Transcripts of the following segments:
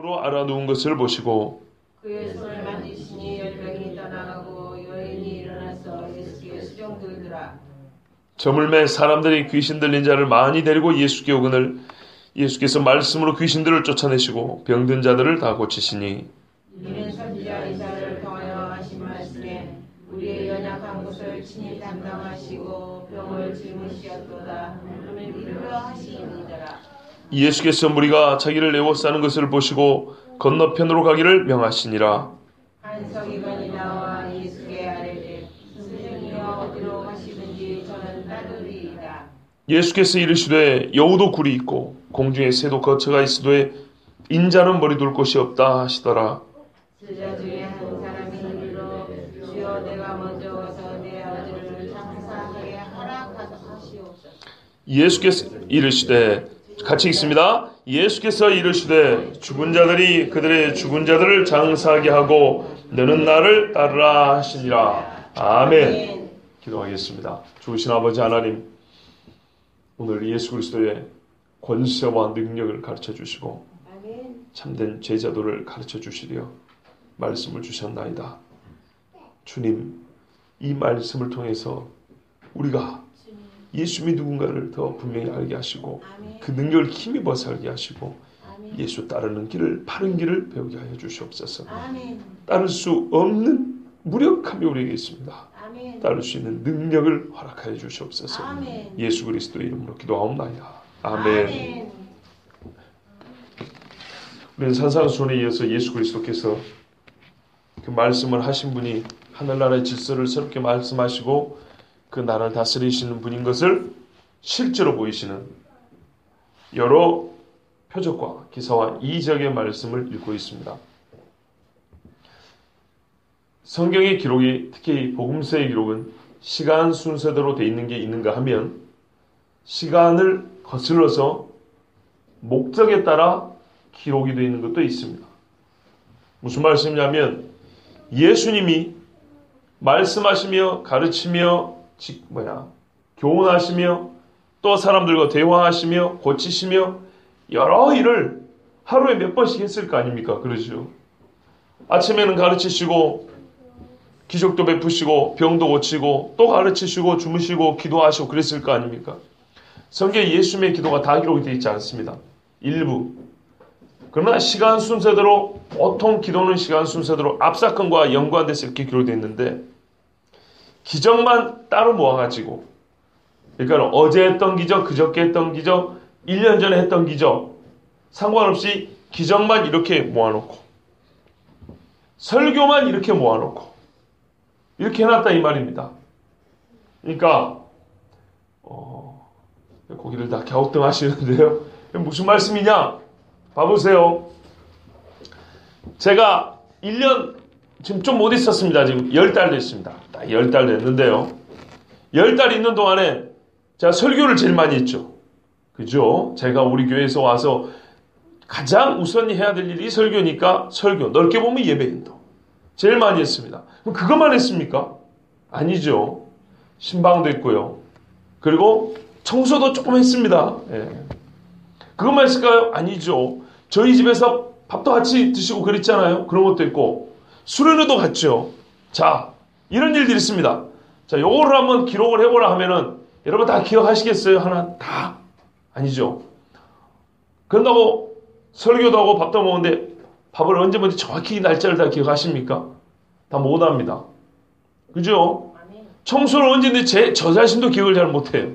마음으로 알아놓은 것을 보시고 그의 손을 만지시니 열병이 떠나가고 여인이 일어나서 예수께 수종들더라. 저물매 사람들이 귀신 들린 자를 많이 데리고 예수께 오거늘 예수께서 말씀으로 귀신들을 쫓아내시고 병든 자들을 다 고치시니 이는 선지자 이사야를 통하여 하신 말씀에 우리의 연약한 곳을 친히 담당하시고 병을 짊으시었도다 하는 이르려 하시니이더라. 예수께서 무리가 자기를 애워싸는 것을 보시고 건너편으로 가기를 명하시니라. 한 서기관이 나와 예수께 아뢰되 스승이여 어디로 가시든지 저는 따르리이다. 예수께서 이르시되 여우도 굴이 있고 공중에 새도 거처가 있으되 인자는 머리 둘 곳이 없다 하시더라. 제자 중에 한 사람이 이르러 주여 내가 먼저 가서 내 아들을 장사하게 허락하시옵소서. 예수께서 이르시되 같이 읽습니다. 예수께서 이르시되 죽은 자들이 그들의 죽은 자들을 장사하게 하고 너는 나를 따르라 하시니라. 아멘. 기도하겠습니다. 좋으신 아버지 하나님, 오늘 예수 그리스도의 권세와 능력을 가르쳐 주시고 참된 제자도를 가르쳐 주시려 말씀을 주셨나이다. 주님, 이 말씀을 통해서 우리가 예수님이 누군가를 더 분명히 알게 하시고 그 능력을 힘입어 살게 하시고 예수 따르는 길을, 바른 길을 배우게 하여 주시옵소서. 따를 수 없는 무력함이 우리에게 있습니다. 따를 수 있는 능력을 허락하여 주시옵소서. 예수 그리스도의 이름으로 기도하옵나이다. 아멘. 우리는 산상수훈에 이어서 예수 그리스도께서 그 말씀을 하신 분이 하늘나라의 질서를 새롭게 말씀하시고 그 나라를 다스리시는 분인 것을 실제로 보이시는 여러 표적과 기사와 이적의 말씀을 읽고 있습니다. 성경의 기록이, 특히 복음서의 기록은 시간 순서대로 되어 있는 게 있는가 하면 시간을 거슬러서 목적에 따라 기록이 되어 있는 것도 있습니다. 무슨 말씀이냐면 예수님이 말씀하시며 가르치며 교훈하시며 또 사람들과 대화하시며 고치시며 여러 일을 하루에 몇 번씩 했을 거 아닙니까? 그러죠. 아침에는 가르치시고 기적도 베푸시고 병도 고치고 또 가르치시고 주무시고 기도하시고 그랬을 거 아닙니까? 성경에 예수님의 기도가 다 기록이 되어 있지 않습니다. 일부. 그러나 시간 순서대로, 보통 기도는 시간 순서대로 앞사건과 연관돼서 이렇게 기록되어 있는데 기적만 따로 모아가지고, 그러니까 어제 했던 기적, 그저께 했던 기적, 1년 전에 했던 기적 상관없이 기적만 이렇게 모아놓고 설교만 이렇게 모아놓고 이렇게 해놨다 이 말입니다. 그러니까 고기를 다 갸우뚱 하시는데요. 무슨 말씀이냐? 봐보세요. 제가 1년 지금 좀 못 있었습니다. 지금 10달 됐습니다. 딱 10달 됐는데요. 10달 있는 동안에 제가 설교를 제일 많이 했죠. 그죠? 제가 우리 교회에서 와서 가장 우선히 해야 될 일이 설교니까 설교, 넓게 보면 예배인도 제일 많이 했습니다. 그럼 그것만 했습니까? 아니죠. 신방도 했고요. 그리고 청소도 조금 했습니다. 예. 그것만 했을까요? 아니죠. 저희 집에서 밥도 같이 드시고 그랬잖아요. 그런 것도 있고 수련회도 갔죠. 자, 이런 일들이 있습니다. 자, 요거를 한번 기록을 해보라 하면은 여러분 다 기억하시겠어요? 하나 다? 아니죠. 그런다고 설교도 하고 밥도 먹는데 밥을 언제 먹는지 정확히 날짜를 다 기억하십니까? 다 못합니다. 그죠? 청소를 언제 했는지 저 자신도 기억을 잘 못해요.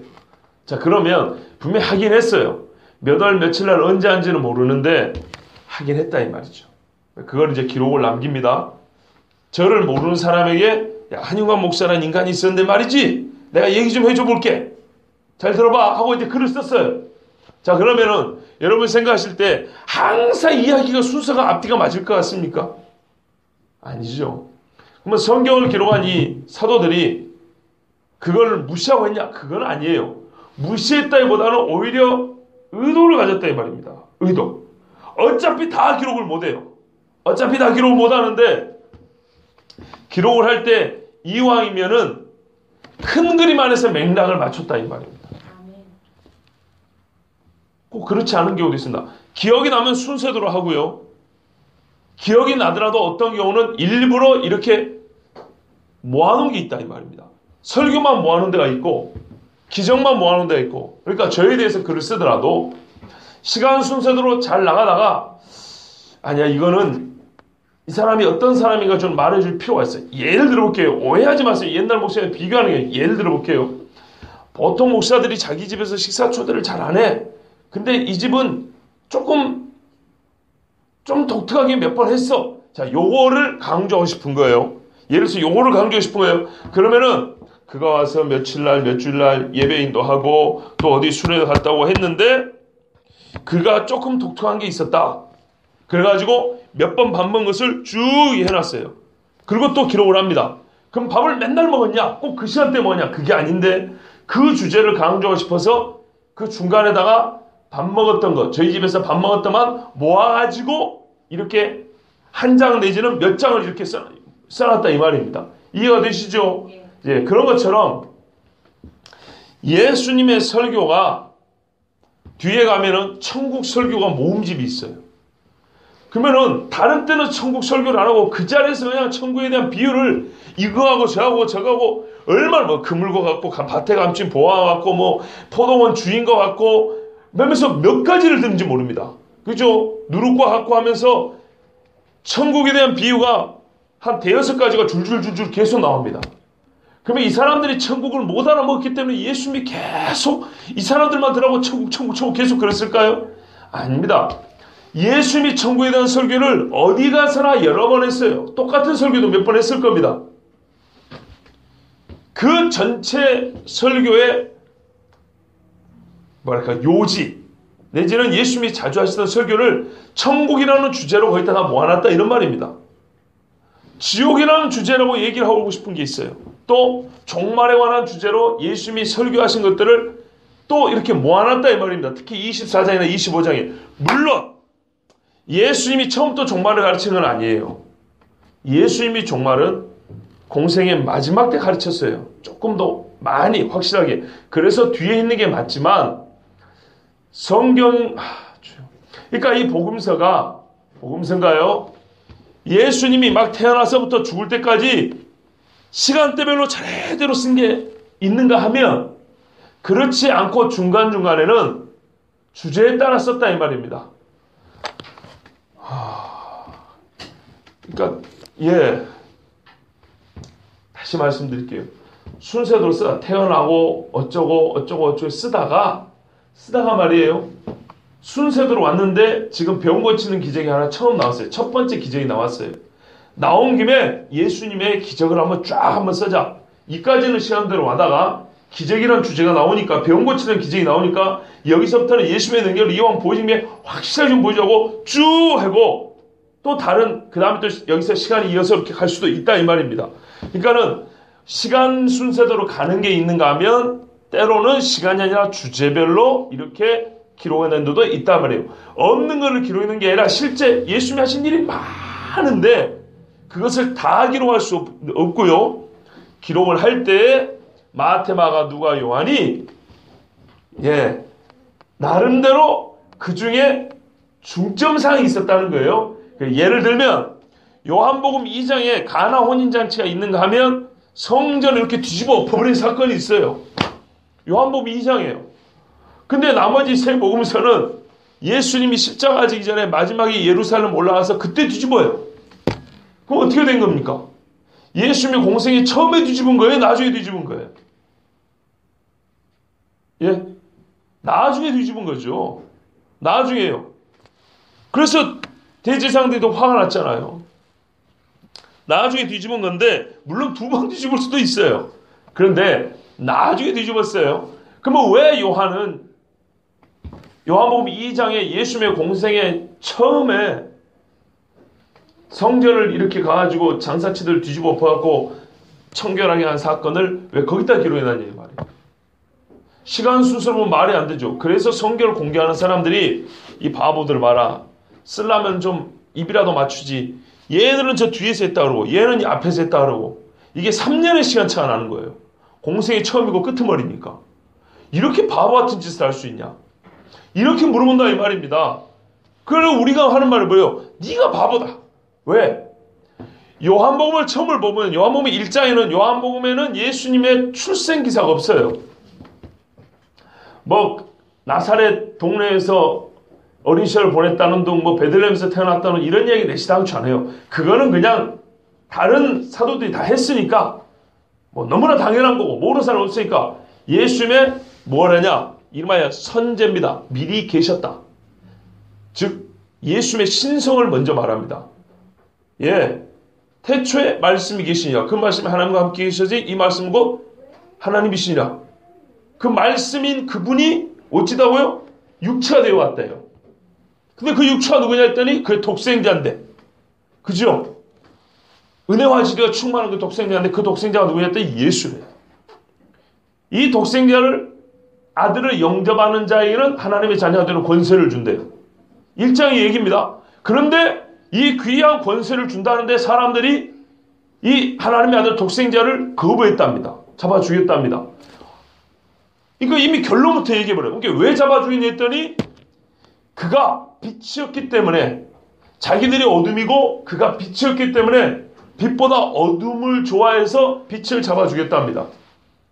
자, 그러면 분명히 하긴 했어요. 몇 월 며칠 날 언제 한지는 모르는데 하긴 했다 이 말이죠. 그걸 이제 기록을 남깁니다. 저를 모르는 사람에게 야, 한윤관 목사라는 인간이 있었는데 말이지 내가 얘기 좀 해줘 볼게. 잘 들어봐 하고 이제 글을 썼어요. 자, 그러면은 여러분 생각하실 때 항상 이야기가 순서가 앞뒤가 맞을 것 같습니까? 아니죠. 그러면 성경을 기록한 이 사도들이 그걸 무시하고 했냐? 그건 아니에요. 무시했다기보다는 오히려 의도를 가졌다 이 말입니다. 의도. 어차피 다 기록을 못해요. 어차피 다 기록을 못하는데 기록을 할 때 이왕이면은 큰 그림 안에서 맥락을 맞췄다 이 말입니다. 꼭 그렇지 않은 경우도 있습니다. 기억이 나면 순서대로 하고요. 기억이 나더라도 어떤 경우는 일부러 이렇게 모아놓은 게 있다 이 말입니다. 설교만 모아놓은 데가 있고 기적만 모아놓은 데가 있고, 그러니까 저에 대해서 글을 쓰더라도 시간 순서대로 잘 나가다가 아니야 이거는 이 사람이 어떤 사람인가 좀 말해줄 필요가 있어요. 예를 들어볼게요. 오해하지 마세요. 옛날 목사님 비교하는 게 예를 들어볼게요. 보통 목사들이 자기 집에서 식사 초대를 잘 안 해. 근데 이 집은 조금 좀 독특하게 몇 번 했어. 자, 요거를 강조하고 싶은 거예요. 예를 들어서 요거를 강조하고 싶은 거예요. 그러면은 그가 와서 며칠 날, 몇 주일 날 예배인도 하고 또 어디 수련회 갔다고 했는데 그가 조금 독특한 게 있었다. 그래가지고 몇 번 밥 먹은 것을 쭉 해놨어요. 그리고 또 기록을 합니다. 그럼 밥을 맨날 먹었냐? 꼭 그 시간대 먹었냐? 그게 아닌데 그 주제를 강조하고 싶어서 그 중간에다가 밥 먹었던 것, 저희 집에서 밥 먹었더만 모아가지고 이렇게 한 장 내지는 몇 장을 이렇게 써놨다 이 말입니다. 이해가 되시죠? 예, 그런 것처럼 예수님의 설교가 뒤에 가면은 천국 설교가 모음집이 있어요. 그러면은 다른 때는 천국 설교를 안 하고 그 자리에서 그냥 천국에 대한 비유를 이거하고 저하고 얼마나 뭐 그물고 갖고 밭에 감춘 보아 갖고 뭐 포도원 주인 거 갖고 하면서 몇 가지를 듣는지 모릅니다. 그죠? 누룩과 갖고 하면서 천국에 대한 비유가 한 대여섯 가지가 줄줄줄줄 계속 나옵니다. 그러면 이 사람들이 천국을 못 알아먹기 때문에 예수님이 계속 이 사람들만 들어가고 천국 계속 그랬을까요? 아닙니다. 예수님이 천국에 대한 설교를 어디 가서나 여러 번 했어요. 똑같은 설교도 몇 번 했을 겁니다. 그 전체 설교의 요지 내지는 예수님이 자주 하시던 설교를 천국이라는 주제로 거의 다 모아놨다 이런 말입니다. 지옥이라는 주제라고 얘기를 하고 싶은 게 있어요. 또 종말에 관한 주제로 예수님이 설교하신 것들을 또 이렇게 모아놨다 이 말입니다. 특히 24장이나 25장에 물론 예수님이 처음부터 종말을 가르치는 건 아니에요. 예수님이 종말은 공생의 마지막 때 가르쳤어요. 조금 더 많이 확실하게. 그래서 뒤에 있는 게 맞지만 그러니까 이 복음서인가요? 예수님이 막 태어나서부터 죽을 때까지 시간대별로 제대로 쓴 게 있는가 하면 그렇지 않고 중간중간에는 주제에 따라 썼다 이 말입니다. 그러니까 다시 말씀드릴게요. 순서대로 쓰다 태어나고 어쩌고 쓰다가 말이에요. 순서대로 왔는데 지금 병 고치는 기적이 하나 처음 나왔어요. 첫 번째 기적이 나왔어요. 나온 김에 예수님의 기적을 한번 쓰자. 이까지는 시간대로 와다가 기적이라는 주제가 나오니까 병 고치는 기적이 나오니까 여기서부터는 예수님의 능력을 이왕 보여준 게 확실하게 좀 보여주고 쭉 하고 또 다른 그 다음에 또 여기서 시간이 이어서 이렇게 갈 수도 있다 이 말입니다. 그러니까는 시간 순서대로 가는 게 있는가 하면 때로는 시간이 아니라 주제별로 이렇게 기록해낸 데도 있단 말이에요. 없는 거를 기록하는 게 아니라 실제 예수님이 하신 일이 많은데 그것을 다 기록할 수 없고요. 기록을 할 때 마태, 마가, 누가, 요한이 나름대로 그 중에 중점사항이 있었다는 거예요. 예를 들면 요한복음 2장에 가나 혼인잔치가 있는가 하면 성전을 이렇게 뒤집어 엎어버린 사건이 있어요. 요한복음 2장이에요. 근데 나머지 세 복음서는 예수님이 십자가 지기 전에 마지막에 예루살렘 올라가서 그때 뒤집어요. 그럼 어떻게 된 겁니까? 예수님의 공생이 처음에 뒤집은 거예요? 나중에 뒤집은 거예요? 나중에 뒤집은 거죠. 나중에요. 그래서 대제사장들도 화가 났잖아요. 나중에 뒤집은 건데 물론 두 번 뒤집을 수도 있어요. 그런데 나중에 뒤집었어요. 그러면 왜 요한복음 2장에 예수님의 공생의 처음에 성전을 이렇게 가가지고 장사치들 뒤집어 엎어갖고 청결하게 한 사건을 왜 거기다 기록해놨냐 말이에요. 시간 순서로 보면 말이 안 되죠. 그래서 성경을 공개하는 사람들이 이 바보들 봐라. 쓰려면 좀 입이라도 맞추지. 얘들은 저 뒤에서 했다 그러고 얘는 앞에서 했다 그러고 이게 3년의 시간차가 나는 거예요. 공생이 처음이고 끄트머리니까. 이렇게 바보 같은 짓을 할 수 있냐? 이렇게 물어본다 이 말입니다. 그래서 우리가 하는 말이 뭐예요? 네가 바보다. 왜? 요한복음을 처음을 보면 요한복음 1장에는 요한복음에는 예수님의 출생 기사가 없어요. 뭐 나사렛 동네에서 어린 시절을 보냈다는 둥, 뭐 베들레헴에서 태어났다는 이런 얘기 내시도 않아요. 그거는 그냥 다른 사도들이 다 했으니까 뭐 너무나 당연한 거고 모르는 사람 없으니까 예수님의 뭐라냐? 이름하여 선제입니다. 미리 계셨다. 즉 예수님의 신성을 먼저 말합니다. 예, 태초에 말씀이 계시니라. 그 말씀이 하나님과 함께 계셔지 이 말씀고 하나님이시니라. 그 말씀인 그분이 어찌다고요? 육체가 되어 왔대요. 근데 그 육체가 누구냐 했더니 그의 독생자인데, 그죠? 은혜와 진리가 충만한 그 독생자인데 그 독생자가 누구냐 했더니 예수래요. 이 독생자를 아들을 영접하는 자에게는 하나님의 자녀가 되는 권세를 준대요. 1장의 얘기입니다. 그런데 이 귀한 권세를 준다는데 사람들이 이 하나님의 아들 독생자를 거부했답니다. 잡아 죽였답니다. 이거 이미 결론부터 얘기해버려요. 그러니까 왜 잡아 죽이냐 했더니 그가 빛이었기 때문에, 자기들이 어둠이고 그가 빛이었기 때문에 빛보다 어둠을 좋아해서 빛을 잡아 죽였답니다.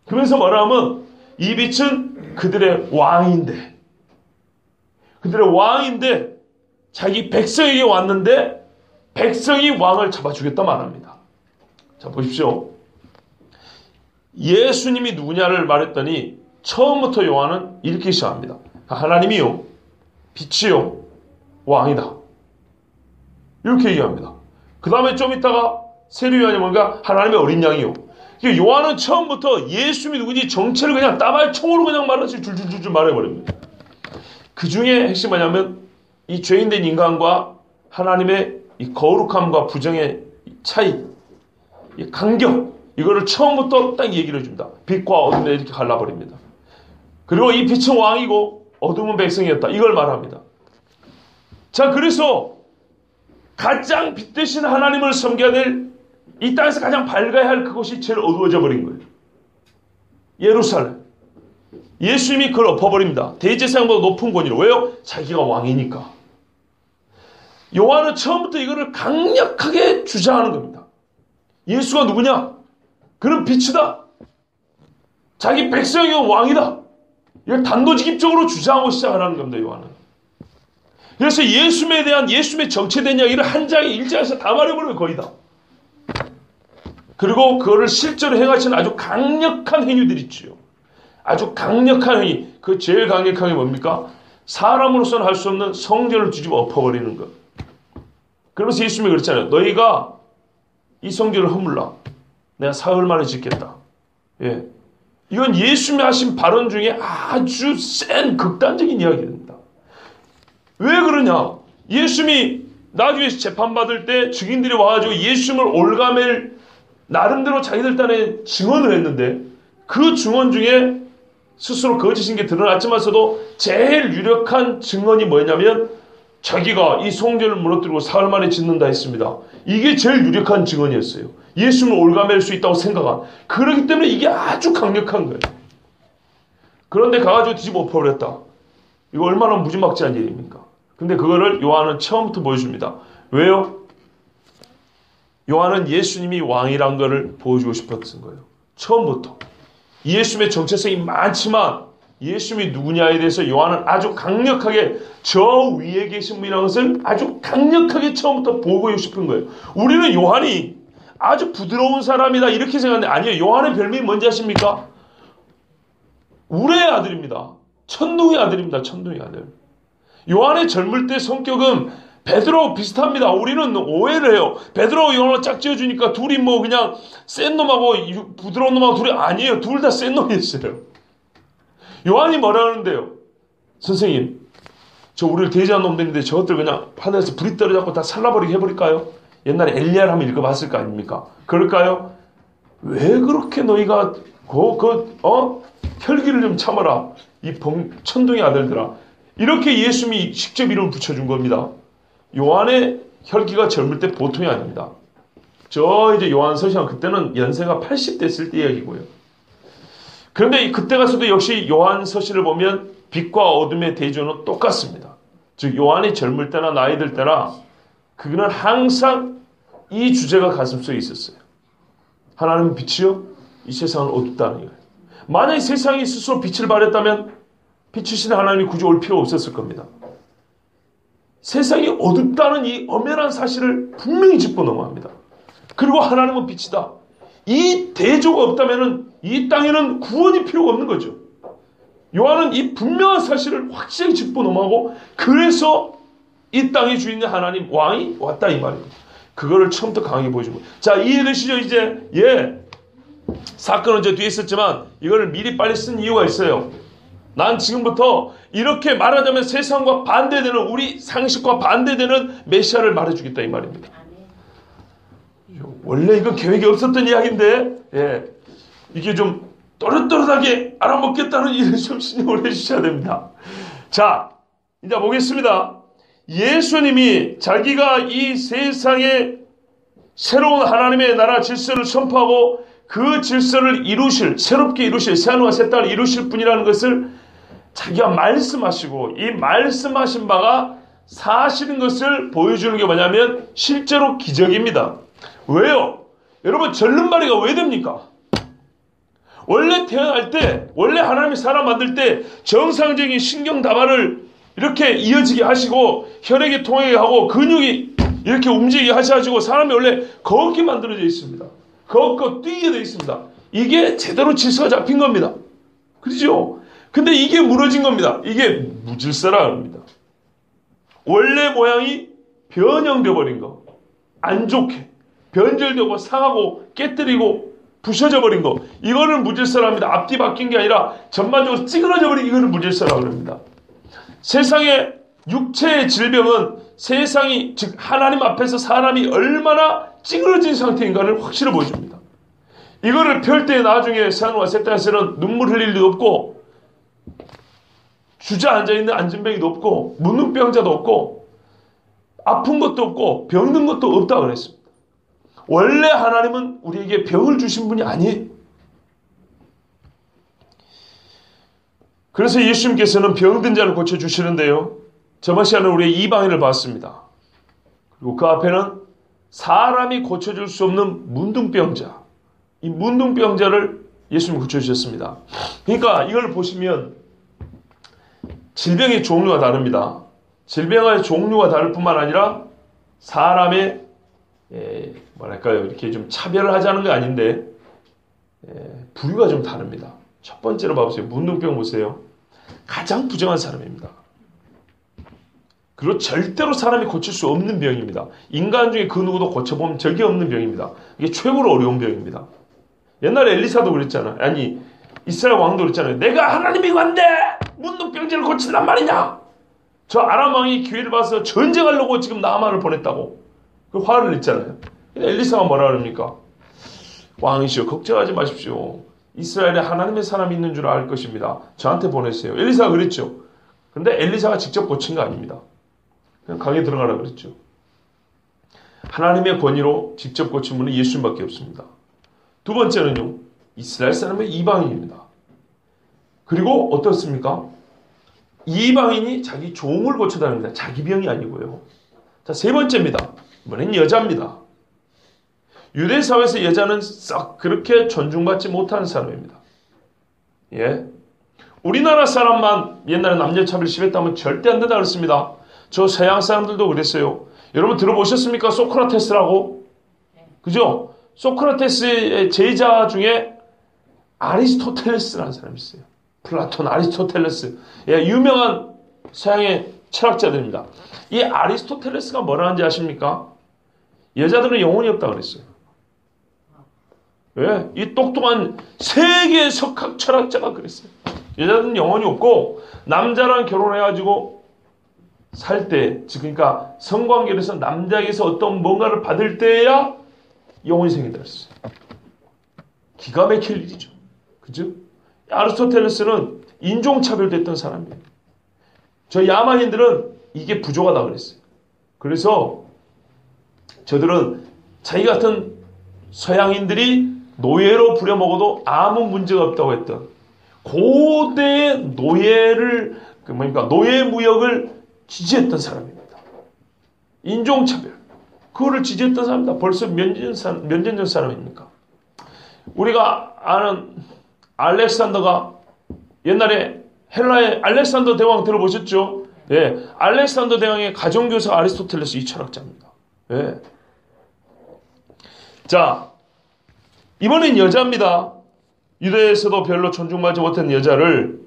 그러면서 뭐라 하면 이 빛은 그들의 왕인데, 자기 백성에게 왔는데 백성이 왕을 잡아 죽였다 말합니다. 자, 보십시오. 예수님이 누구냐를 말했더니 처음부터 요한은 이렇게 시작합니다. 하나님이요, 빛이요, 왕이다. 이렇게 얘기합니다. 그 다음에 좀 있다가 세례요한이 뭔가 하나님의 어린 양이요. 요한은 처음부터 예수님이 누구지 정체를 그냥 따발총으로 그냥 말하지 줄줄줄줄 말해버립니다. 그 중에 핵심이 뭐냐면 이 죄인된 인간과 하나님의 이 거룩함과 부정의 차이, 이 간격, 이거를 처음부터 딱 얘기를 해줍니다. 빛과 어둠에 이렇게 갈라버립니다. 그리고 이 빛은 왕이고 어둠은 백성이었다. 이걸 말합니다. 자, 그래서 가장 빛 대신 하나님을 섬겨야 될 이 땅에서 가장 밝아야 할 그곳이 제일 어두워져 버린 거예요. 예루살렘. 예수님이 그걸 엎어버립니다. 대제사장보다 높은 권위로. 왜요? 자기가 왕이니까. 요한은 처음부터 이거를 강력하게 주장하는 겁니다. 예수가 누구냐? 그는 빛이다. 자기 백성이 왕이다. 이걸 단도직입적으로 주장하고 시작하는 겁니다. 요한은. 그래서 예수님에 대한 예수님의 정체된 이야기를 한 장에 1장에서 다 말해버려요. 거의 다. 그리고 그거를 실제로 행하시는 아주 강력한 행위들이 있지요. 아주 강력한 행위. 그 제일 강력한 게 뭡니까? 사람으로서는 할 수 없는 성전을 뒤집어 엎어버리는 것. 그러면서 예수님이 그랬잖아요. 너희가 이 성전을 허물라. 내가 사흘 만에 짓겠다. 예. 이건 예수님이 하신 발언 중에 아주 센 극단적인 이야기입니다. 왜 그러냐? 예수님이 나중에 재판받을 때 증인들이 와가지고 예수님을 올가맬 나름대로 자기들 딴에 증언을 했는데 그 증언 중에 스스로 거짓인 게 드러났지만서도 제일 유력한 증언이 뭐냐면 자기가 이 성전을 무너뜨리고 사흘 만에 짓는다 했습니다. 이게 제일 유력한 증언이었어요. 예수님을 올가맬 수 있다고 생각한. 그렇기 때문에 이게 아주 강력한 거예요. 그런데 가가지고 뒤집어 엎어버렸다. 이거 얼마나 무지막지한 일입니까? 근데 그거를 요한은 처음부터 보여줍니다. 왜요? 요한은 예수님이 왕이란 것을 보여주고 싶었던 거예요. 처음부터. 예수님의 정체성이 많지만 예수님이 누구냐에 대해서 요한은 아주 강력하게 저 위에 계신 분이라는 것을 아주 강력하게 처음부터 보고 싶은 거예요. 우리는 요한이 아주 부드러운 사람이다 이렇게 생각하는데 아니에요. 요한의 별명이 뭔지 아십니까? 우레의 아들입니다. 천둥의 아들입니다. 천둥의 아들. 요한의 젊을 때 성격은 베드로하고 비슷합니다. 우리는 오해를 해요. 베드로하고 요한을 짝지어주니까 둘이 뭐 그냥 센 놈하고 부드러운 놈하고 둘이 아니에요. 둘 다 센 놈이었어요. 요한이 뭐라 하는데요? 선생님, 저 우리를 대지한 놈들인데 저것들 그냥 하늘에서 불이 떨어져서 다 살라버리게 해버릴까요? 옛날에 엘리야를 한번 읽어봤을 거 아닙니까? 그럴까요? 왜 그렇게 너희가 혈기를 좀 참아라. 이 천둥의 아들들아. 이렇게 예수님이 직접 이름을 붙여준 겁니다. 요한의 혈기가 젊을 때 보통이 아닙니다. 저 이제 요한 서시한 그때는 연세가 80 됐을 때 이야기고요. 그런데 그때 가서도 역시 요한 서시를 보면 빛과 어둠의 대조는 똑같습니다. 즉 요한이 젊을 때나 나이 들 때나 그는 항상 이 주제가 가슴속에 있었어요. 하나님은 빛이요, 이 세상은 어둡다는 거예요. 만약에 세상이 스스로 빛을 발했다면 빛이신 하나님이 굳이 올 필요 없었을 겁니다. 세상이 어둡다는 이 엄연한 사실을 분명히 짚고 넘어갑니다. 그리고 하나님은 빛이다. 이 대조가 없다면 이 땅에는 구원이 필요가 없는 거죠. 요한은 이 분명한 사실을 확실히 짚고 넘어가고, 그래서 이 땅의 주인인 하나님 왕이 왔다 이 말이에요. 그거를 처음부터 강하게 보여준 거예요. 자, 이해되시죠? 이제 사건은 이제 뒤에 있었지만 이거를 미리 빨리 쓴 이유가 있어요. 난 지금부터 이렇게 말하자면 세상과 반대되는, 우리 상식과 반대되는 메시아를 말해주겠다 이 말입니다. 원래 이건 계획이 없었던 이야기인데, 이게 좀 또렷또렷하게 알아먹겠다는 일을 좀 신용을 해주셔야 됩니다. 자, 이제 보겠습니다. 예수님이 자기가 이 세상에 새로운 하나님의 나라 질서를 선포하고 그 질서를 새롭게 이루실, 새하늘과 새 땅을 이루실 분이라는 것을 자기가 말씀하시고, 이 말씀하신 바가 사실인 것을 보여주는 게 뭐냐면 실제로 기적입니다. 왜요? 여러분, 절름발이가 왜 됩니까? 원래 태어날 때, 원래 하나님이 사람 만들 때 정상적인 신경다발을 이렇게 이어지게 하시고 혈액이 통하게 하고 근육이 이렇게 움직이게 하셔가지고 사람이 원래 걷게 만들어져 있습니다. 걷고 뛰게 되어 있습니다. 이게 제대로 질서가 잡힌 겁니다. 그렇죠? 근데 이게 무너진 겁니다. 이게 무질서라 합니다. 원래 모양이 변형되어 버린 거, 안 좋게 변절되고 상하고 깨뜨리고 부셔져 버린 거, 이거는 무질서랍니다. 앞뒤 바뀐 게 아니라 전반적으로 찌그러져 버린, 이거는 무질서라고 합니다. 세상의 육체의 질병은 세상이, 즉 하나님 앞에서 사람이 얼마나 찌그러진 상태인가를 확실히 보여줍니다. 이거를 펼 때 나중에 새하늘과 새 땅에서는 눈물 흘릴 일도 없고, 주저앉아있는 안진뱅이도 없고, 문둥병자도 없고, 아픈 것도 없고, 병든 것도 없다고 그랬습니다. 원래 하나님은 우리에게 병을 주신 분이 아니에요. 그래서 예수님께서는 병든 자를 고쳐주시는데요, 저번 시간에 우리의 이방인을 봤습니다. 그리고 그 앞에는 사람이 고쳐줄 수 없는 문둥병자, 이 문둥병자를 예수님이 고쳐주셨습니다. 그러니까 이걸 보시면 질병의 종류가 다릅니다. 질병의 종류가 다를 뿐만 아니라 사람의 뭐랄까요, 이렇게 좀 차별을 하자는 게 아닌데 부류가 좀 다릅니다. 첫 번째로 봐보세요. 문둥병 보세요. 가장 부정한 사람입니다. 그리고 절대로 사람이 고칠 수 없는 병입니다. 인간 중에 그 누구도 고쳐보면 적이 없는 병입니다. 이게 최고로 어려운 병입니다. 옛날에 엘리사도 그랬잖아요. 아니, 이스라엘 왕도 그랬잖아요. 내가 하나님이 관대 문둥병자를 고친단 말이냐. 저 아람 왕이 기회를 봐서 전쟁하려고 지금 나아만을 보냈다고 그 화를 냈잖아요. 근데 엘리사가 뭐라 그럽니까? 왕이시여, 걱정하지 마십시오. 이스라엘에 하나님의 사람이 있는 줄 알 것입니다. 저한테 보내세요. 엘리사가 그랬죠. 근데 엘리사가 직접 고친 거 아닙니다. 그냥 강에 들어가라 그랬죠. 하나님의 권위로 직접 고친 분은 예수님밖에 없습니다. 두 번째는요, 이스라엘 사람의 이방인입니다. 그리고 어떻습니까? 이방인이 자기 종을 고쳐다닙니다. 자기 병이 아니고요. 자, 세 번째입니다. 이번엔 여자입니다. 유대 사회에서 여자는 썩 그렇게 존중받지 못하는 사람입니다. 예, 우리나라 사람만 옛날에 남녀차별 심했다면 절대 안 된다 그랬습니다. 저 서양 사람들도 그랬어요. 여러분 들어보셨습니까? 소크라테스라고? 그죠? 소크라테스의 제자 중에 아리스토텔레스라는 사람이 있어요. 플라톤, 아리스토텔레스. 예, 유명한 서양의 철학자들입니다. 이 아리스토텔레스가 뭐라 하는지 아십니까? 여자들은 영혼이 없다 그랬어요. 왜? 이 똑똑한 세계 석학 철학자가 그랬어요. 여자들은 영혼이 없고 남자랑 결혼해가지고 살 때, 즉 그러니까 성관계를 해서 남자에게서 어떤 뭔가를 받을 때야 영혼이 생긴다 그랬어요. 기가 막힐 일이죠. 그죠? 아리스토텔레스는 인종차별됐던 사람이에요. 저 야만인들은 이게 부족하다 그랬어요. 그래서 저들은 자기 같은 서양인들이 노예로 부려먹어도 아무 문제가 없다고 했던 고대의 노예를, 노예 무역을 지지했던 사람입니다. 인종차별. 그거를 지지했던 사람입니다. 벌써 몇 년 전 사람입니까? 우리가 아는 알렉산더가 옛날에 헬라의 알렉산더 대왕 들어보셨죠? 예, 알렉산더 대왕의 가정교사 아리스토텔레스 이 철학자입니다. 예. 자, 이번엔 여자입니다. 유대에서도 별로 존중받지 못한 여자를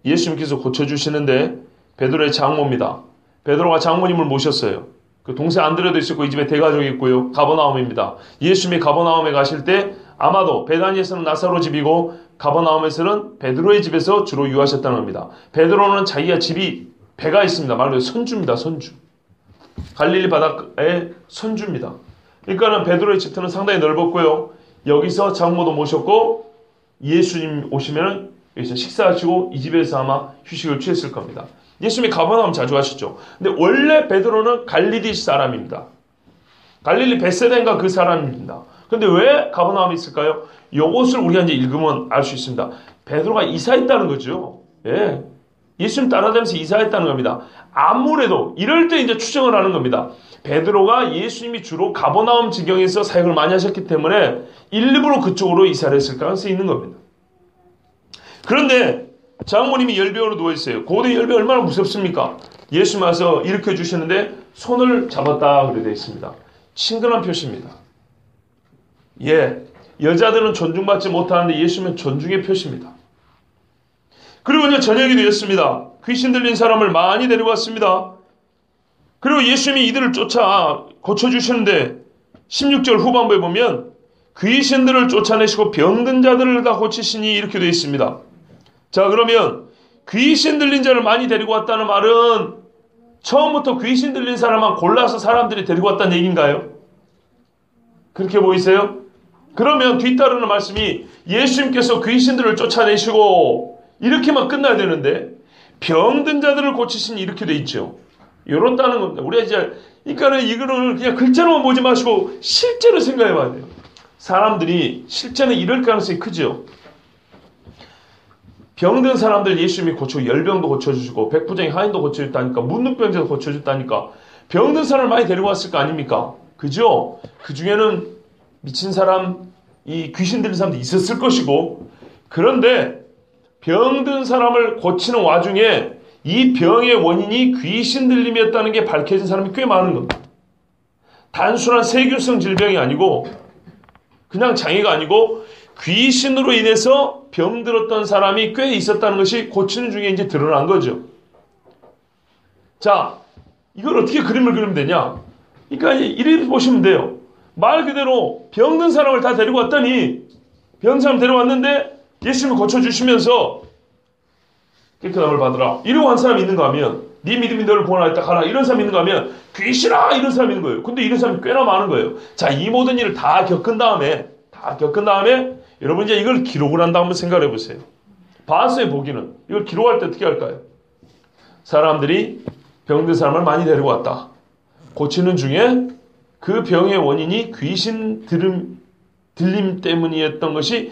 예수님께서 고쳐주시는데 베드로의 장모입니다. 베드로가 장모님을 모셨어요. 그 동생 안드레도 있었고 이 집에 대가족이 있고요. 가버나움입니다. 예수님이 가버나움에 가실 때 아마도 베다니에서는 나사로 집이고 가버나움에서는 베드로의 집에서 주로 유하셨다는 겁니다. 베드로는 자기가 집이 배가 있습니다. 말 그대로 선주입니다. 선주. 갈릴리 바닷가의 선주입니다. 그러니까는 베드로의 집터는 상당히 넓었고요. 여기서 장모도 모셨고 예수님 오시면은 여기서 식사하시고 이 집에서 아마 휴식을 취했을 겁니다. 예수님이 가버나움 자주 하셨죠. 근데 원래 베드로는 갈릴리 사람입니다. 갈릴리 벳세다인가 그 사람입니다. 근데 왜 가버나움에 있을까요? 요것을 우리가 이제 읽으면 알 수 있습니다. 베드로가 이사했다는 거죠. 예. 예수님 따라다니면서 이사했다는 겁니다. 아무래도 이럴 때 이제 추정을 하는 겁니다. 베드로가 예수님이 주로 가버나움 지경에서 사역을 많이 하셨기 때문에 일부러 그쪽으로 이사를 했을 가능성이 있는 겁니다. 그런데 장모님이 열병으로 누워있어요. 고대 열병 얼마나 무섭습니까? 예수님 와서 일으켜 주시는데 손을 잡았다 그래 되어 있습니다. 친근한 표시입니다. 예, 여자들은 존중받지 못하는데 예수님은 존중의 표시입니다. 그리고 이제 저녁이 되었습니다. 귀신 들린 사람을 많이 데리고 왔습니다. 그리고 예수님이 이들을 쫓아 고쳐주시는데 16절 후반부에 보면 귀신들을 쫓아내시고 병든 자들을 다 고치시니 이렇게 되어 있습니다. 자, 그러면 귀신 들린 자를 많이 데리고 왔다는 말은 처음부터 귀신 들린 사람만 골라서 사람들이 데리고 왔다는 얘기인가요? 그렇게 보이세요? 그러면 뒤따르는 말씀이 예수님께서 귀신들을 쫓아내시고 이렇게만 끝나야 되는데 병든 자들을 고치시니 이렇게 돼 있죠. 이렇다는 겁니다. 우리가 이제 그러니까는 이거를 그냥 글자로만 보지 마시고 실제로 생각해 봐야 돼요. 사람들이 실제는 이럴 가능성이 크죠. 병든 사람들 예수님이 고치고 열병도 고쳐주시고 백부장이 하인도 고쳐줬다니까 문둥병자도 고쳐줬다니까 병든 사람을 많이 데리고 왔을 거 아닙니까? 그죠? 그 중에는 미친 사람, 이 귀신 들린 사람도 있었을 것이고 그런데 병든 사람을 고치는 와중에 이 병의 원인이 귀신 들림이었다는 게 밝혀진 사람이 꽤 많은 겁니다. 단순한 세균성 질병이 아니고 그냥 장애가 아니고 귀신으로 인해서 병들었던 사람이 꽤 있었다는 것이 고치는 중에 이제 드러난 거죠. 자, 이걸 어떻게 그림을 그리면 되냐? 그러니까 이렇게 보시면 돼요. 말 그대로 병든 사람을 다 데리고 왔더니 병든 사람 데려왔는데 예수님을 고쳐주시면서 깨끗함을 받으라. 이러고 한 사람이 있는가 하면 네 믿음이 너를 구원하였다 가라. 이런 사람이 있는가 하면 귀신아 이런 사람이 있는 거예요. 근데 이런 사람이 꽤나 많은 거예요. 자, 이 모든 일을 다 겪은 다음에 여러분 이제 이걸 기록을 한다 한번 생각해 보세요. 봤어요, 보기는. 이걸 기록할 때 어떻게 할까요? 사람들이 병든 사람을 많이 데리고 왔다. 고치는 중에 그 병의 원인이 귀신 들림 때문이었던 것이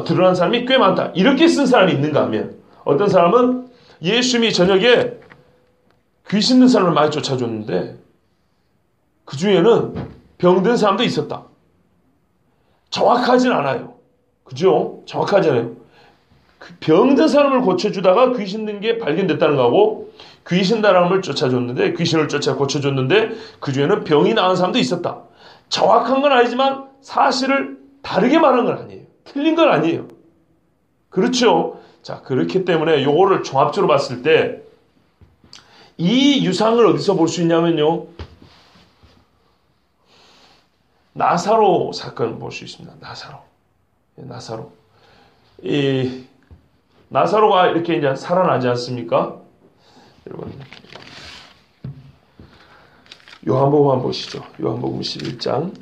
드러난 사람이 꽤 많다. 이렇게 쓴 사람이 있는가 하면 어떤 사람은 예수님이 저녁에 귀신 든 사람을 많이 쫓아줬는데 그 중에는 병든 사람도 있었다. 정확하진 않아요. 그죠? 정확하지 않아요. 그 병든 사람을 고쳐주다가 귀신 든 게 발견됐다는 거고 귀신 사람을 쫓아줬는데 귀신을 쫓아 고쳐줬는데 그 중에는 병이 나은 사람도 있었다. 정확한 건 아니지만 사실을 다르게 말한 건 아니에요. 틀린 건 아니에요. 그렇죠? 자, 그렇기 때문에 요거를 종합적으로 봤을 때 이 유상을 어디서 볼 수 있냐면요. 나사로 사건을 볼 수 있습니다. 나사로. 이 나사로가 이렇게 이제 살아나지 않습니까? 여러분, 요한복음 한번 보시죠. 요한복음 11장.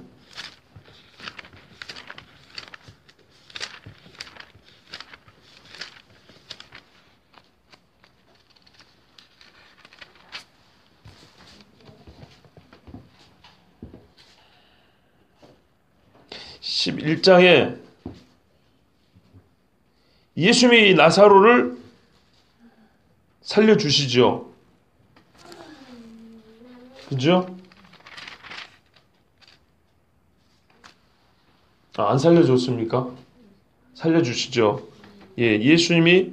(11장에) 예수님이 나사로를 살려주시죠. 그죠? 안 살려줬습니까? 살려주시죠. 예, 예수님이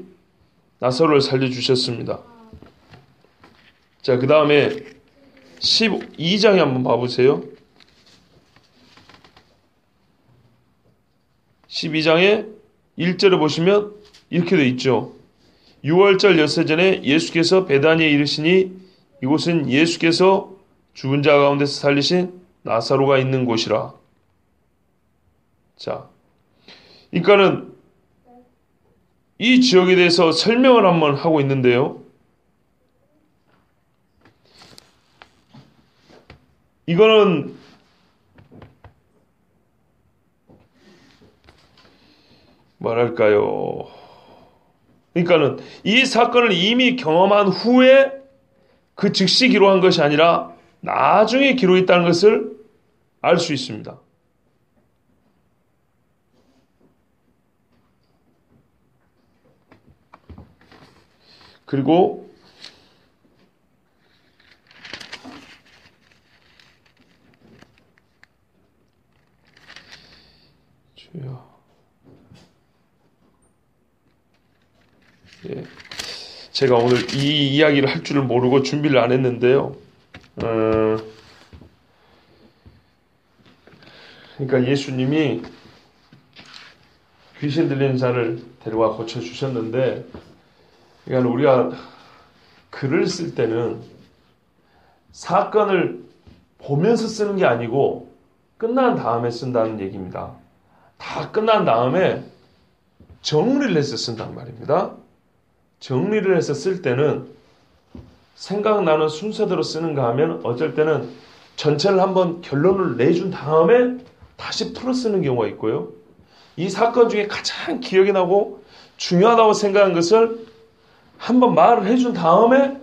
나사로를 살려주셨습니다. 자, 그 다음에 12장에 한번 봐보세요. 12장에 1절에 보시면 이렇게 되어 있죠. 6월절 엿새전에 예수께서 베다니에 이르시니 이곳은 예수께서 죽은 자 가운데서 살리신 나사로가 있는 곳이라. 자, 그러니까는 이 지역에 대해서 설명을 한번 하고 있는데요. 이거는 뭐랄까요? 그러니까는 이 사건을 이미 경험한 후에 그 즉시 기록한 것이 아니라 나중에 기록했다는 것을 알 수 있습니다. 그리고 예, 제가 오늘 이 이야기를 할 줄을 모르고 준비를 안 했는데요. 그러니까 예수님이 귀신 들린 자를 데려와 고쳐주셨는데, 그러니까 우리가 글을 쓸 때는 사건을 보면서 쓰는 게 아니고 끝난 다음에 쓴다는 얘기입니다. 다 끝난 다음에 정리를 해서 쓴단 말입니다. 정리를 해서 쓸 때는 생각나는 순서대로 쓰는가 하면 어쩔 때는 전체를 한번 결론을 내준 다음에 다시 풀어 쓰는 경우가 있고요. 이 사건 중에 가장 기억이 나고 중요하다고 생각한 것을 한번 말을 해준 다음에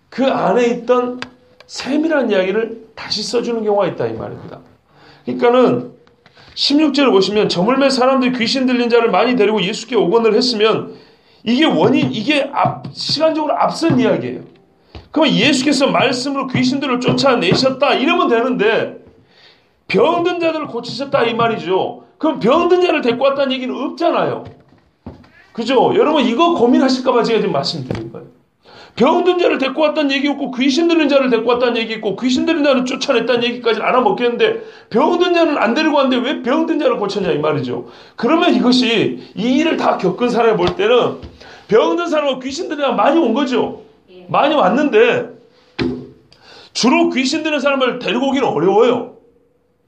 그 안에 있던 세밀한 이야기를 다시 써주는 경우가 있다 이 말입니다. 그러니까는 16절을 보시면 저물매 사람들이 귀신 들린 자를 많이 데리고 예수께 오건을 했으면 이게 시간적으로 앞선 이야기예요. 그러면 예수께서 말씀으로 귀신들을 쫓아내셨다 이러면 되는데 병든 자들을 고치셨다 이 말이죠. 그럼 병든 자를 데리고 왔다는 얘기는 없잖아요. 그죠? 여러분 이거 고민하실까봐 제가 지금 말씀드린 거예요. 병든 자를 데리고 왔다는 얘기 없고 귀신 들린 자를 데리고 왔다는 얘기 있고 귀신 들린 자를 쫓아냈다는 얘기까지는 알아먹겠는데 병든 자는 안 데리고 왔는데 왜 병든 자를 고쳤냐 이 말이죠. 그러면 이것이 이 일을 다 겪은 사람이 볼 때는 병든 사람과 귀신 들린 사람 많이 온 거죠. 많이 왔는데 주로 귀신 들린 사람을 데리고 오기는 어려워요.